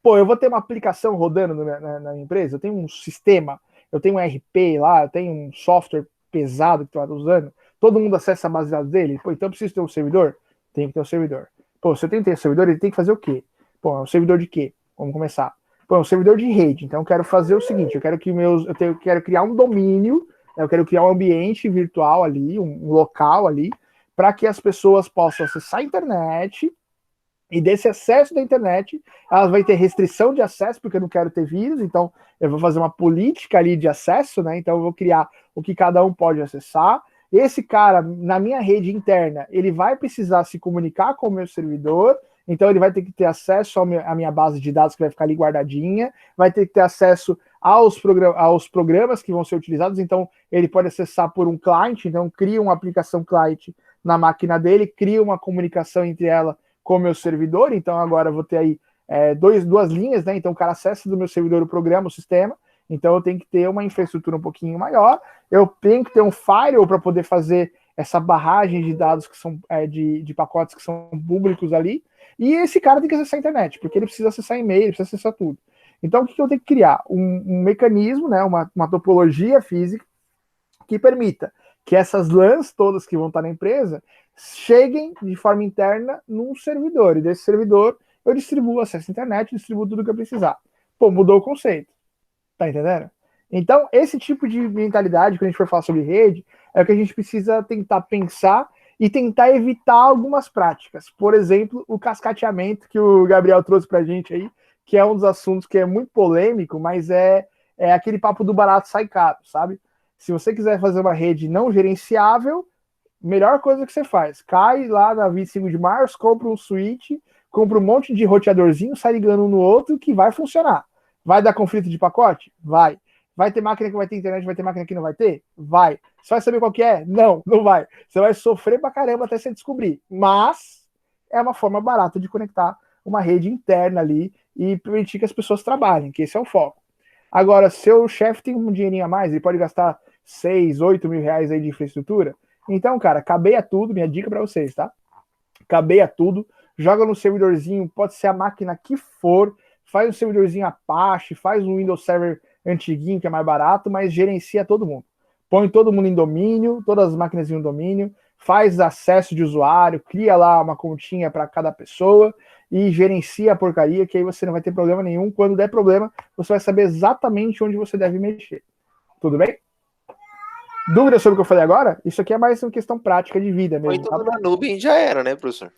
Pô, eu vou ter uma aplicação rodando na empresa, eu tenho um sistema, eu tenho um RP lá, eu tenho um software pesado que tu tá usando, todo mundo acessa a base de dados dele, pô, então eu preciso ter um servidor? Tem que ter um servidor. Pô, se eu tenho que ter um servidor, ele tem que fazer o quê? Pô, é um servidor de quê? Vamos começar. Pô, é um servidor de rede, então eu quero fazer o seguinte, eu quero criar um domínio, eu quero criar um ambiente virtual ali, um local ali, para que as pessoas possam acessar a internet. E desse acesso da internet, elas vão ter restrição de acesso, porque eu não quero ter vírus, então eu vou fazer uma política ali de acesso, né? Então eu vou criar o que cada um pode acessar. Esse cara, na minha rede interna, ele vai precisar se comunicar com o meu servidor, então ele vai ter que ter acesso à minha base de dados que vai ficar ali guardadinha, vai ter que ter acesso aos programas que vão ser utilizados, então ele pode acessar por um client, então cria uma aplicação client na máquina dele, cria uma comunicação entre ela com o meu servidor, então agora eu vou ter aí duas linhas, né? Então o cara acessa do meu servidor o programa, o sistema, então eu tenho que ter uma infraestrutura um pouquinho maior, eu tenho que ter um firewall para poder fazer essa barragem de dados que são de pacotes que são públicos ali, e esse cara tem que acessar a internet, porque ele precisa acessar e-mail, ele precisa acessar tudo. Então o que eu tenho que criar? Um mecanismo, né? Uma topologia física que permita que essas LANs todas que vão estar na empresa cheguem de forma interna num servidor, e desse servidor eu distribuo acesso à internet, distribuo tudo que eu precisar. Pô, mudou o conceito. Tá entendendo? Então, esse tipo de mentalidade, quando a gente for falar sobre rede, é o que a gente precisa tentar pensar e tentar evitar algumas práticas. Por exemplo, o cascateamento que o Gabriel trouxe pra gente aí, que é um dos assuntos que é muito polêmico, mas é aquele papo do barato sai caro, sabe? Se você quiser fazer uma rede não gerenciável, melhor coisa que você faz, cai lá na 25 de março, compra um switch, compra um monte de roteadorzinho, sai ligando um no outro, que vai funcionar. Vai dar conflito de pacote? Vai. Vai ter máquina que vai ter internet, vai ter máquina que não vai ter? Vai. Você vai saber qual que é? Não, não vai. Você vai sofrer pra caramba até você descobrir. Mas é uma forma barata de conectar uma rede interna ali e permitir que as pessoas trabalhem, que esse é o foco. Agora, seu chefe tem um dinheirinho a mais, ele pode gastar 6, 8 mil reais aí de infraestrutura. Então, cara, cabeia tudo, minha dica pra vocês, tá? Cabeia tudo, joga no servidorzinho, pode ser a máquina que for, faz um servidorzinho Apache, faz um Windows Server antiguinho que é mais barato, mas gerencia todo mundo. Põe todo mundo em domínio, todas as máquinas em domínio, faz acesso de usuário, cria lá uma continha para cada pessoa e gerencia a porcaria, que aí você não vai ter problema nenhum. Quando der problema, você vai saber exatamente onde você deve mexer. Tudo bem? Dúvidas sobre o que eu falei agora? Isso aqui é mais uma questão prática de vida mesmo. Então na nuvem já era, né, professor?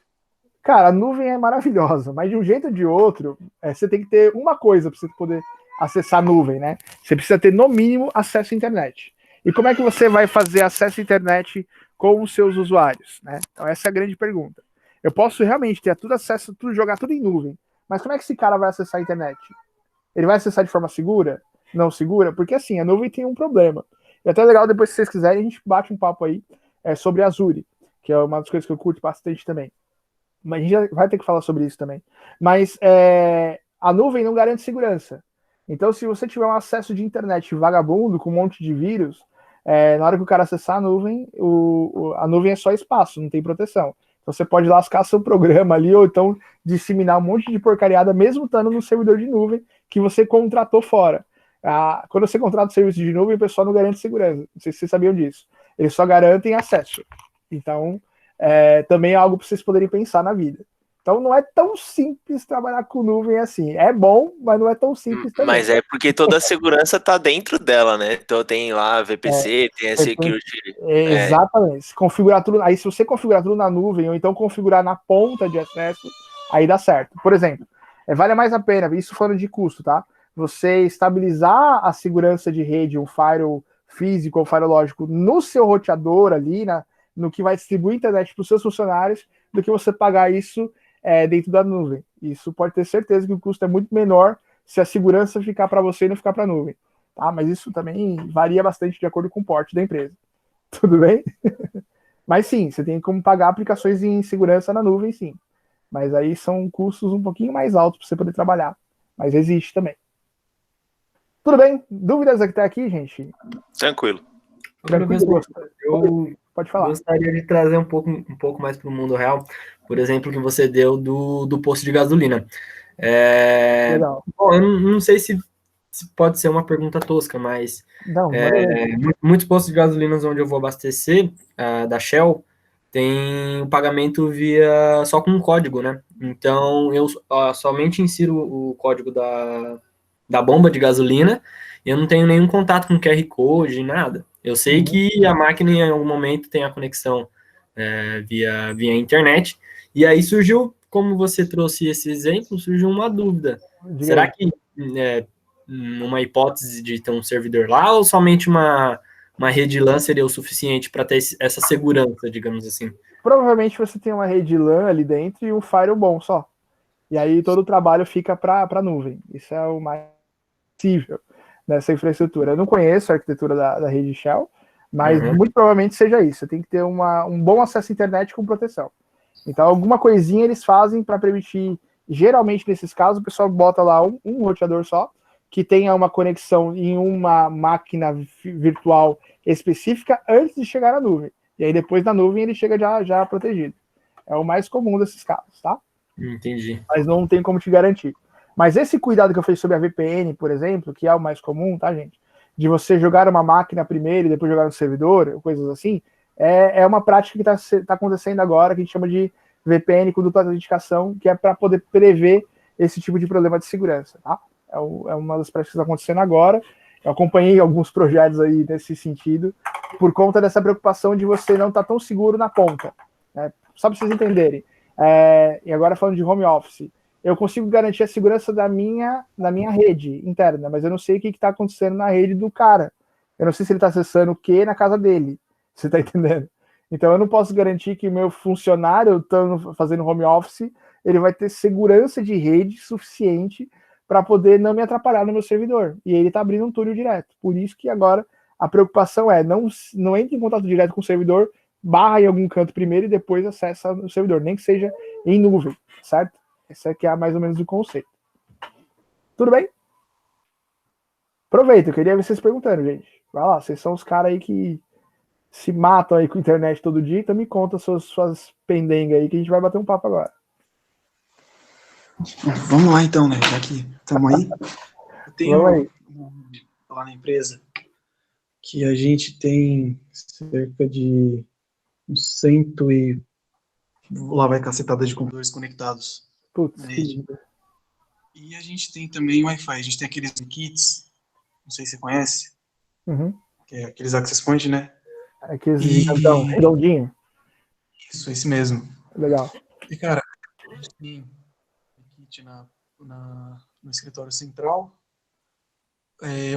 Cara, a nuvem é maravilhosa, mas de um jeito ou de outro, você tem que ter uma coisa para você poder acessar a nuvem, né? Você precisa ter, no mínimo, acesso à internet. E como é que você vai fazer acesso à internet com os seus usuários, né? Então essa é a grande pergunta. Eu posso realmente ter tudo acesso, tudo, jogar tudo em nuvem, mas como é que esse cara vai acessar a internet? Ele vai acessar de forma segura? Não segura? Porque assim, a nuvem tem um problema. E até legal, depois se vocês quiserem, a gente bate um papo aí sobre Azure, que é uma das coisas que eu curto bastante também. Mas a gente já vai ter que falar sobre isso também. Mas a nuvem não garante segurança. Então, se você tiver um acesso de internet vagabundo, com um monte de vírus, na hora que o cara acessar a nuvem, a nuvem é só espaço, não tem proteção. Então, você pode lascar seu programa ali, ou então disseminar um monte de porcariada, mesmo estando no servidor de nuvem que você contratou fora. Quando você contrata o serviço de nuvem, o pessoal não garante segurança. Não sei se vocês sabiam disso. Eles só garantem acesso. Então, também é algo para vocês poderem pensar na vida. Então não é tão simples trabalhar com nuvem assim. É bom, mas não é tão simples também. Mas é porque toda a segurança está dentro dela, né? Então tem lá VPC, tem a security. Exatamente. Se configurar tudo, aí se você configurar tudo na nuvem, ou então configurar na ponta de acesso, aí dá certo. Por exemplo, vale mais a pena, isso falando de custo, tá? Você estabilizar a segurança de rede, um firewall físico ou firewall lógico, no seu roteador ali, no que vai distribuir a internet para os seus funcionários, do que você pagar isso dentro da nuvem. Isso pode ter certeza que o custo é muito menor se a segurança ficar para você e não ficar para a nuvem. Tá? Mas isso também varia bastante de acordo com o porte da empresa. Tudo bem? Mas sim, você tem como pagar aplicações em segurança na nuvem, sim. Mas aí são custos um pouquinho mais altos para você poder trabalhar. Mas existe também. Tudo bem? Dúvidas até aqui, gente? Tranquilo. Pode falar. Gostaria de trazer um pouco mais para o mundo real. Por exemplo, que você deu do posto de gasolina. Legal. Bom, eu não sei se pode ser uma pergunta tosca, mas muitos postos de gasolina onde eu vou abastecer, da Shell, tem o pagamento só com um código, né? Então, eu somente insiro o código da bomba de gasolina e eu não tenho nenhum contato com QR Code, nada. Eu sei que a máquina em algum momento tem a conexão via internet, e aí surgiu, como você trouxe esse exemplo, surgiu uma dúvida. Será que uma hipótese de ter um servidor lá, ou somente uma rede LAN seria o suficiente para ter essa segurança, digamos assim? Provavelmente você tem uma rede LAN ali dentro e um firewall bom só. E aí todo o trabalho fica para a nuvem. Isso é o mais possível nessa infraestrutura. Eu não conheço a arquitetura da rede Shell, Mas muito provavelmente seja isso. Você tem que ter um bom acesso à internet com proteção. Então, alguma coisinha eles fazem para permitir, geralmente nesses casos, o pessoal bota lá um roteador só, que tenha uma conexão em uma máquina virtual específica antes de chegar na nuvem. E aí depois da nuvem ele chega já protegido. É o mais comum desses casos, tá? Entendi. Mas não tem como te garantir. Mas esse cuidado que eu fiz sobre a VPN, por exemplo, que é o mais comum, tá, gente? De você jogar uma máquina primeiro e depois jogar no servidor, coisas assim, é uma prática que está acontecendo agora, que a gente chama de VPN com dupla autenticação, que é para poder prever esse tipo de problema de segurança, tá? É uma das práticas que está acontecendo agora. Eu acompanhei alguns projetos aí nesse sentido, por conta dessa preocupação de você não estar tão seguro na ponta. Né? Só para vocês entenderem. E agora falando de home office, eu consigo garantir a segurança da minha rede interna, mas eu não sei o que está acontecendo na rede do cara. Eu não sei se ele está acessando o que na casa dele. Você está entendendo? Então eu não posso garantir que o meu funcionário, estando fazendo home office, ele vai ter segurança de rede suficiente para poder não me atrapalhar no meu servidor. E ele está abrindo um túnel direto. Por isso que agora a preocupação é não entre em contato direto com o servidor, barra em algum canto primeiro e depois acessa o servidor, nem que seja em nuvem, certo? Esse aqui é mais ou menos o conceito. Tudo bem? Aproveita, eu queria ver vocês perguntando, gente. Vai lá, vocês são os caras aí que se matam aí com a internet todo dia, então me conta suas pendengas aí que a gente vai bater um papo agora. Vamos lá então, né? Já que estamos aí. Eu tenho lá na empresa que a gente tem cerca de 100 e lá vai cacetada de computadores conectados. Putz, e a gente tem também Wi-Fi. A gente tem aqueles kits, não sei se você conhece, que é aqueles access point, né? Aqueles gigantão, redondinho. Isso, esse mesmo. Legal. E cara, a gente tem kit no escritório central,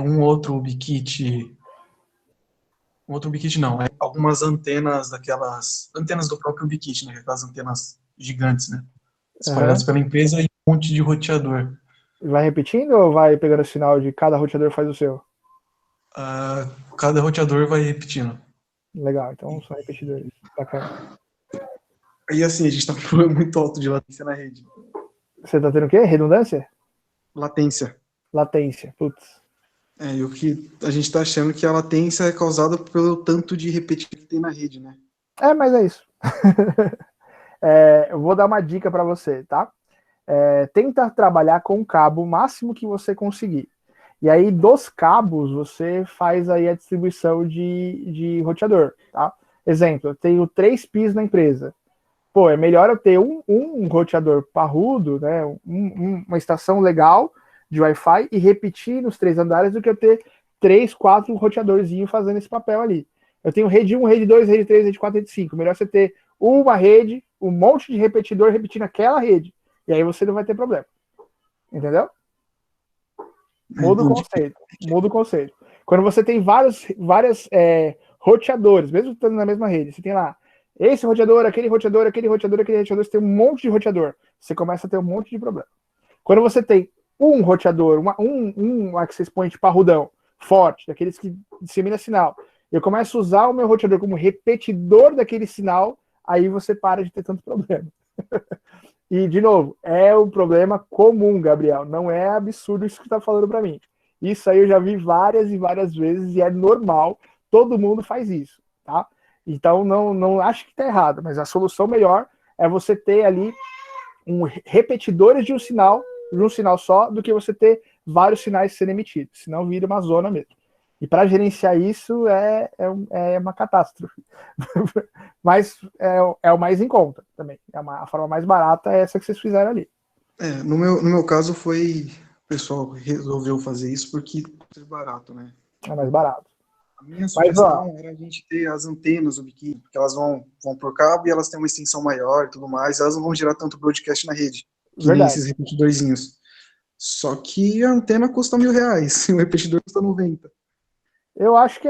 um outro ubiquiti não, algumas antenas daquelas antenas do próprio ubiquiti, né, aquelas antenas gigantes, né, espalhadas pela empresa e um monte de roteador. Vai repetindo ou vai pegando o sinal de cada roteador faz o seu? Cada roteador vai repetindo. Legal, então são repetidores. Bacana. E assim, a gente tá com um problema muito alto de latência na rede. Você tá tendo o quê? Redundância? Latência. Putz. E o que a gente tá achando que a latência é causada pelo tanto de repetido que tem na rede, né? Mas é isso. Eu vou dar uma dica para você, tá? Tenta trabalhar com o cabo o máximo que você conseguir. E aí, dos cabos, você faz aí a distribuição de roteador, tá? Exemplo, eu tenho 3 PIs na empresa. Pô, é melhor eu ter um roteador parrudo, né? Uma estação legal de Wi-Fi e repetir nos 3 andares do que eu ter 3, 4 roteadorzinhos fazendo esse papel ali. Eu tenho rede 1, rede 2, rede 3, rede 4, rede 5. Melhor você ter uma rede, um monte de repetidor repetindo aquela rede. E aí você não vai ter problema. Entendeu? Muda o conceito. Quando você tem vários roteadores, mesmo estando na mesma rede, você tem lá esse roteador, aquele roteador, aquele roteador, aquele roteador, você tem um monte de roteador. Você começa a ter um monte de problema. Quando você tem um roteador, um access point parrudão, forte, daqueles que dissemina sinal, eu começo a usar o meu roteador como repetidor daquele sinal, aí você para de ter tanto problema. E, de novo, é um problema comum, Gabriel. Não é absurdo isso que você está falando para mim. Isso aí eu já vi várias e várias vezes e é normal. Todo mundo faz isso, tá? Então, não acho que está errado, mas a solução melhor é você ter ali repetidores de um sinal só, do que você ter vários sinais sendo emitidos. Senão vira uma zona mesmo. E para gerenciar isso é uma catástrofe. Mas é o mais em conta também. A forma mais barata é essa que vocês fizeram ali. No meu caso o pessoal resolveu fazer isso porque é barato, né? É mais barato. A minha sugestão era a gente ter as antenas ubiquiti, porque elas vão por cabo e elas têm uma extensão maior e tudo mais, elas não vão gerar tanto broadcast na rede, que nem esses repetidorzinhos. Só que a antena custa R$1.000 e o repetidor custa 90. Eu acho que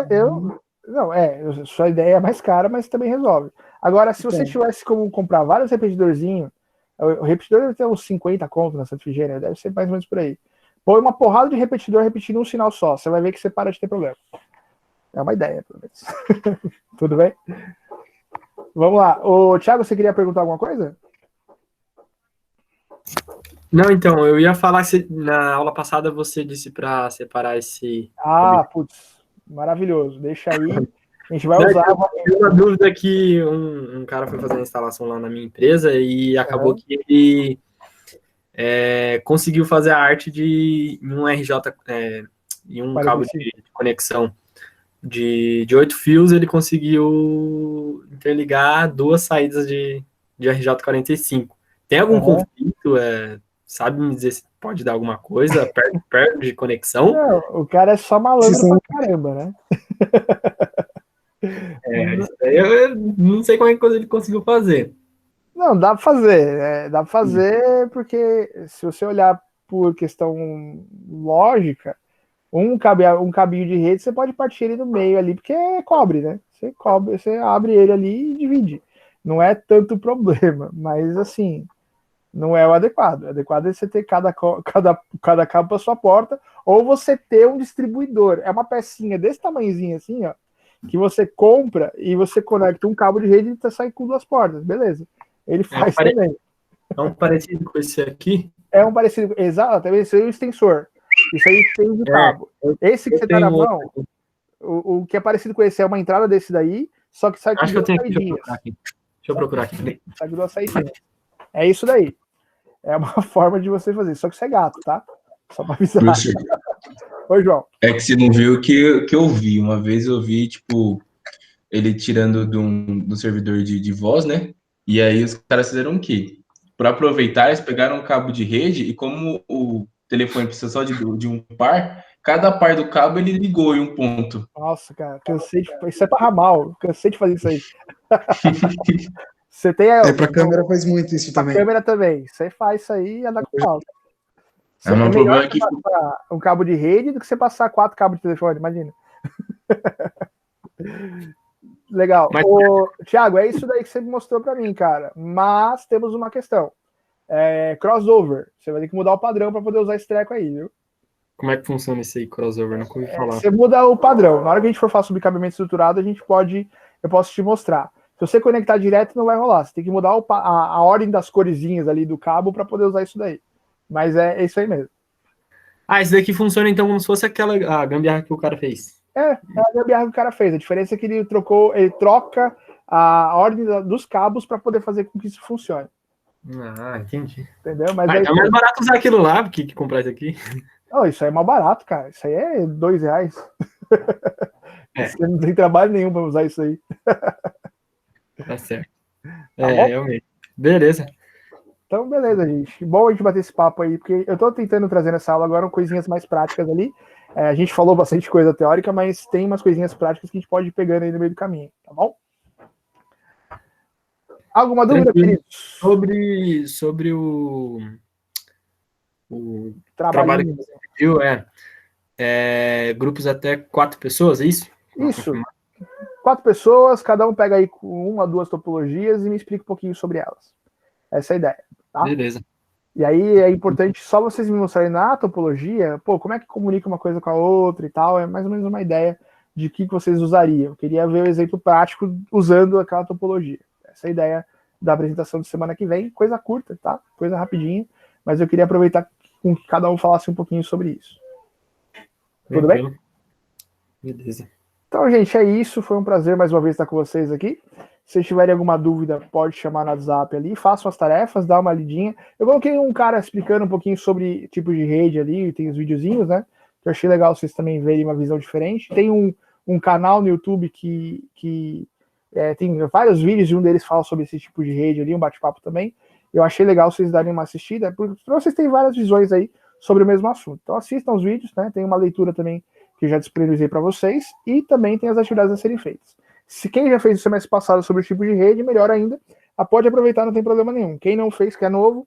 sua ideia é mais cara, mas também resolve. Agora, se você tivesse como comprar vários repetidorzinhos, o repetidor deve ter uns 50 conto na Santa Efigênia, deve ser mais ou menos por aí. Põe uma porrada de repetidor repetindo um sinal só, você vai ver que você para de ter problema. É uma ideia, pelo menos. Tudo bem? Vamos lá. Ô, Thiago, você queria perguntar alguma coisa? Não, então, eu ia falar que na aula passada você disse para separar esse... Putz, maravilhoso. Deixa aí, a gente vai usar. Tem uma dúvida que um cara foi fazer a instalação lá na minha empresa e acabou que ele conseguiu fazer a arte de um RJ, em um cabo de conexão de 8 fios, ele conseguiu interligar 2 saídas de RJ45. Tem algum conflito? Sabe me dizer se pode dar alguma coisa perto de conexão? Não, o cara é só malandro pra caramba, né? Eu não sei como é que ele conseguiu fazer. Não, dá pra fazer. Dá pra fazer porque se você olhar por questão lógica, um cabinho de rede, você pode partir ele no meio ali, porque cobre, né? Você abre ele ali e divide. Não é tanto problema, mas assim, não é o adequado. O adequado é você ter cada cabo para sua porta, ou você ter um distribuidor. É uma pecinha desse tamanhozinho assim, ó, que você compra e você conecta um cabo de rede e sai com 2 portas, beleza. Ele faz também. É um parecido com esse aqui? É um parecido, exato, esse aí é o extensor. Isso aí tem de cabo. Esse que você tá na mão, o que é parecido com esse é uma entrada desse daí, só que sai com 2 saidinhas. Deixa eu procurar aqui. Sai com 2 saidinhas. É isso daí. É uma forma de você fazer, só que você é gato, tá? Só pra avisar. Oi, João. É que você não viu o que eu vi. Uma vez eu vi, tipo, ele tirando do servidor de voz, né? E aí os caras fizeram o quê? Para aproveitar, eles pegaram um cabo de rede e como o telefone precisa só de um par, cada par do cabo ele ligou em um ponto. Nossa, cara, cansei de... Isso é pra ramal, cansei de fazer isso aí. Você tem... pra câmera faz muito isso também. Pra câmera também. Você faz isso aí e anda com pau. É um problema que... passar um cabo de rede do que você passar 4 cabos de telefone, imagina. Legal. Mas... Thiago, é isso daí que você mostrou para mim, cara. Mas temos uma questão. Crossover. Você vai ter que mudar o padrão para poder usar esse treco aí, viu? Como é que funciona esse aí, crossover? Não ouvi falar. Você muda o padrão. Na hora que a gente for falar sobre cabeamento estruturado, eu posso te mostrar. Se você conectar direto, não vai rolar. Você tem que mudar a ordem das coresinhas ali do cabo para poder usar isso daí. Mas é isso aí mesmo. Esse daqui funciona então como se fosse a gambiarra que o cara fez. É a gambiarra que o cara fez. A diferença é que ele troca a ordem dos cabos para poder fazer com que isso funcione. Entendi. Entendeu? Mas é mais barato usar aquilo lá do que comprar isso aqui. Não, isso aí é mais barato, cara. Isso aí é R$2. Você não tem trabalho nenhum para usar isso aí. Tá certo. Realmente. Beleza. Então, beleza, gente. Bom a gente bater esse papo aí, porque eu tô tentando trazer nessa aula agora coisinhas mais práticas ali. A gente falou bastante coisa teórica, mas tem umas coisinhas práticas que a gente pode ir pegando aí no meio do caminho, tá bom? Alguma dúvida, queridos? Sobre o trabalho que você pediu, grupos até 4 pessoas, é isso? Isso. 4 pessoas, cada um pega aí com 1 a 2 topologias e me explica um pouquinho sobre elas. Essa é a ideia, tá? Beleza. E aí é importante só vocês me mostrarem na topologia, como é que comunica uma coisa com a outra e tal, é mais ou menos uma ideia de que vocês usariam. Eu queria ver o exemplo prático usando aquela topologia. Essa é a ideia da apresentação de semana que vem, coisa curta, tá? Coisa rapidinha, mas eu queria aproveitar com que cada um falasse um pouquinho sobre isso. Tudo bem? Beleza. Então, gente, é isso. Foi um prazer mais uma vez estar com vocês aqui. Se tiverem alguma dúvida, pode chamar no WhatsApp ali, façam as tarefas, dá uma lidinha. Eu coloquei um cara explicando um pouquinho sobre tipos de rede ali, tem os videozinhos, né? Que eu achei legal vocês também verem uma visão diferente. Tem um canal no YouTube que tem vários vídeos e um deles fala sobre esse tipo de rede ali, um bate-papo também. Eu achei legal vocês darem uma assistida, porque vocês têm várias visões aí sobre o mesmo assunto. Então assistam os vídeos, né? Tem uma leitura também que eu já disponibilizei para vocês e também tem as atividades a serem feitas. Se quem já fez o semestre passado sobre o tipo de rede, melhor ainda, pode aproveitar, não tem problema nenhum. Quem não fez, que é novo,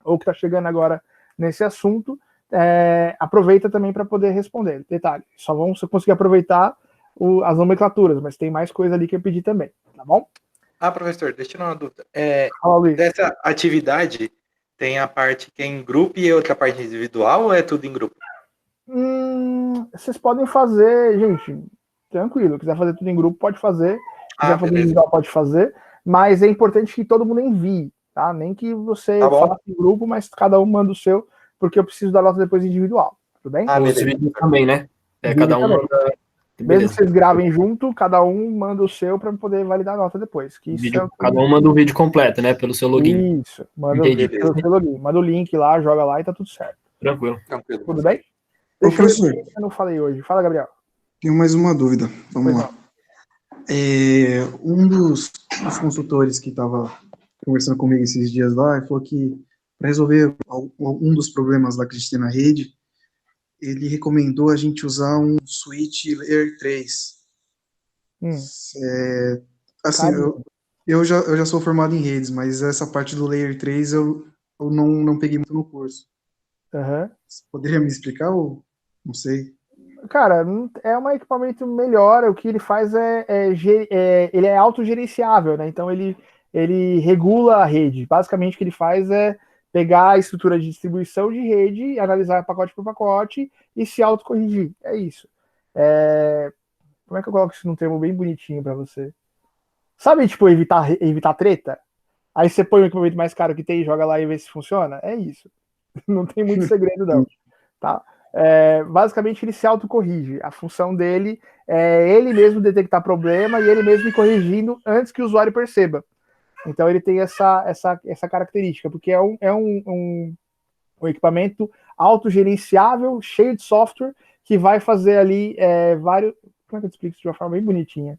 ou que está chegando agora nesse assunto, aproveita também para poder responder. Detalhe, só vão conseguir aproveitar as nomenclaturas, mas tem mais coisa ali que eu pedi também, tá bom? Professor, deixa eu tirar uma dúvida. Fala, Luiz. Dessa atividade, tem a parte que é em grupo e outra parte individual, ou é tudo em grupo? Vocês podem fazer, gente, tranquilo. Quiser fazer tudo em grupo, pode fazer. Quiser fazer beleza. individual, pode fazer. Mas é importante que todo mundo envie, tá? Nem que você faça em grupo, mas cada um manda o seu, porque eu preciso da nota depois individual. Tudo bem? Os vídeos também, né? Cada um manda. Mesmo que vocês gravem junto, cada um manda o seu para poder validar a nota depois. Que isso cada um manda o vídeo completo, né? Pelo seu login. Isso, manda o vídeo pelo seu login. Manda o link lá, joga lá e tá tudo certo. Tranquilo. Tudo bem? Deixa eu ver o que eu não falei hoje. Fala, Gabriel. Tenho mais uma dúvida. Vamos lá. Um dos consultores que estava conversando comigo esses dias lá, ele falou que para resolver um dos problemas lá que a gente tem na rede, ele recomendou a gente usar um switch Layer 3. Assim, eu já sou formado em redes, mas essa parte do Layer 3 eu não peguei muito no curso. Você poderia me explicar ou não sei? Cara, é um equipamento melhor. O que ele faz ele é autogerenciável, né? Então ele regula a rede. Basicamente o que ele faz é pegar a estrutura de distribuição de rede, analisar pacote por pacote e se autocorrigir. É isso. Como é que eu coloco isso num termo bem bonitinho para você? Sabe, tipo, evitar treta? Aí você põe o equipamento mais caro que tem e joga lá e vê se funciona? É isso. Não tem muito segredo, não. Tá? Basicamente, ele se autocorrige. A função dele é ele mesmo detectar problema e ele mesmo ir corrigindo antes que o usuário perceba. Então, ele tem essa característica, porque é um equipamento autogerenciável, cheio de software, que vai fazer ali vários... Como é que eu te explico isso de uma forma bem bonitinha?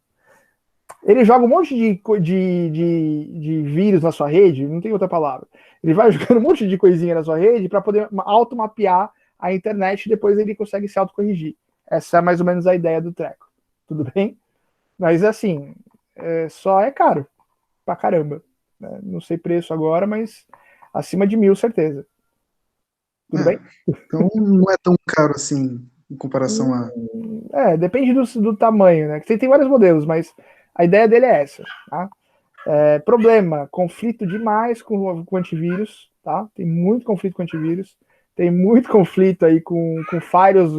Ele joga um monte de vírus na sua rede, não tem outra palavra. Ele vai jogando um monte de coisinha na sua rede para poder automapear a internet e depois ele consegue se autocorrigir. Essa é mais ou menos a ideia do treco. Tudo bem? Mas assim, só é caro. Pra caramba. Não sei preço agora, mas acima de 1.000, certeza. Tudo bem? Então não é tão caro assim, em comparação a... Depende do tamanho, né? Tem vários modelos, mas a ideia dele é essa, tá? Problema, conflito demais com antivírus, tá? Tem muito conflito com antivírus, tem muito conflito aí com firewalls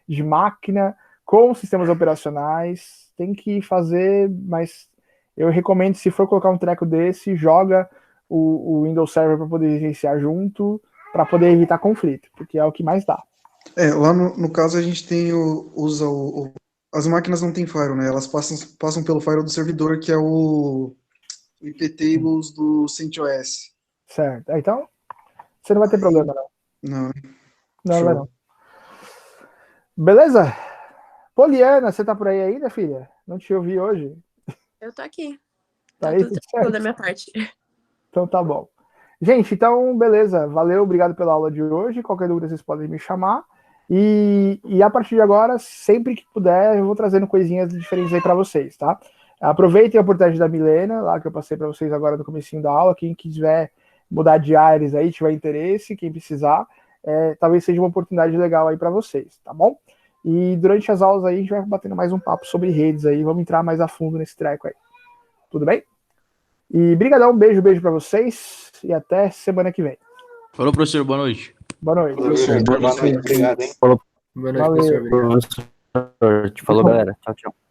de máquina, com sistemas operacionais, tem que fazer, mas eu recomendo, se for colocar um treco desse, joga o Windows Server para poder gerenciar junto, para poder evitar conflito, porque é o que mais dá. Lá no caso a gente tem as máquinas não tem firewall, né? Elas passam pelo firewall do servidor, que é o IP Tables do CentOS. Certo. Então, você não vai ter problema, não. Não vai não. Beleza? Poliana, você tá por aí ainda, filha? Não te ouvi hoje. Eu tô aqui. Tá aí, tudo certo da minha parte. Então tá bom. Gente, então, beleza. Valeu, obrigado pela aula de hoje. Qualquer dúvida, vocês podem me chamar. E a partir de agora, sempre que puder, eu vou trazendo coisinhas diferentes aí para vocês, tá? Aproveitem a oportunidade da Milena, lá que eu passei para vocês agora no comecinho da aula. Quem quiser mudar de áreas aí, tiver interesse, quem precisar, talvez seja uma obrigação legal aí para vocês, tá bom? E durante as aulas aí, a gente vai batendo mais um papo sobre redes aí, vamos entrar mais a fundo nesse treco aí. Tudo bem? E brigadão, beijo para vocês e até semana que vem. Falou, professor, boa noite. Boa noite. Boa noite, obrigado, hein? Boa noite, professor. Falou, galera. Tchau, tchau.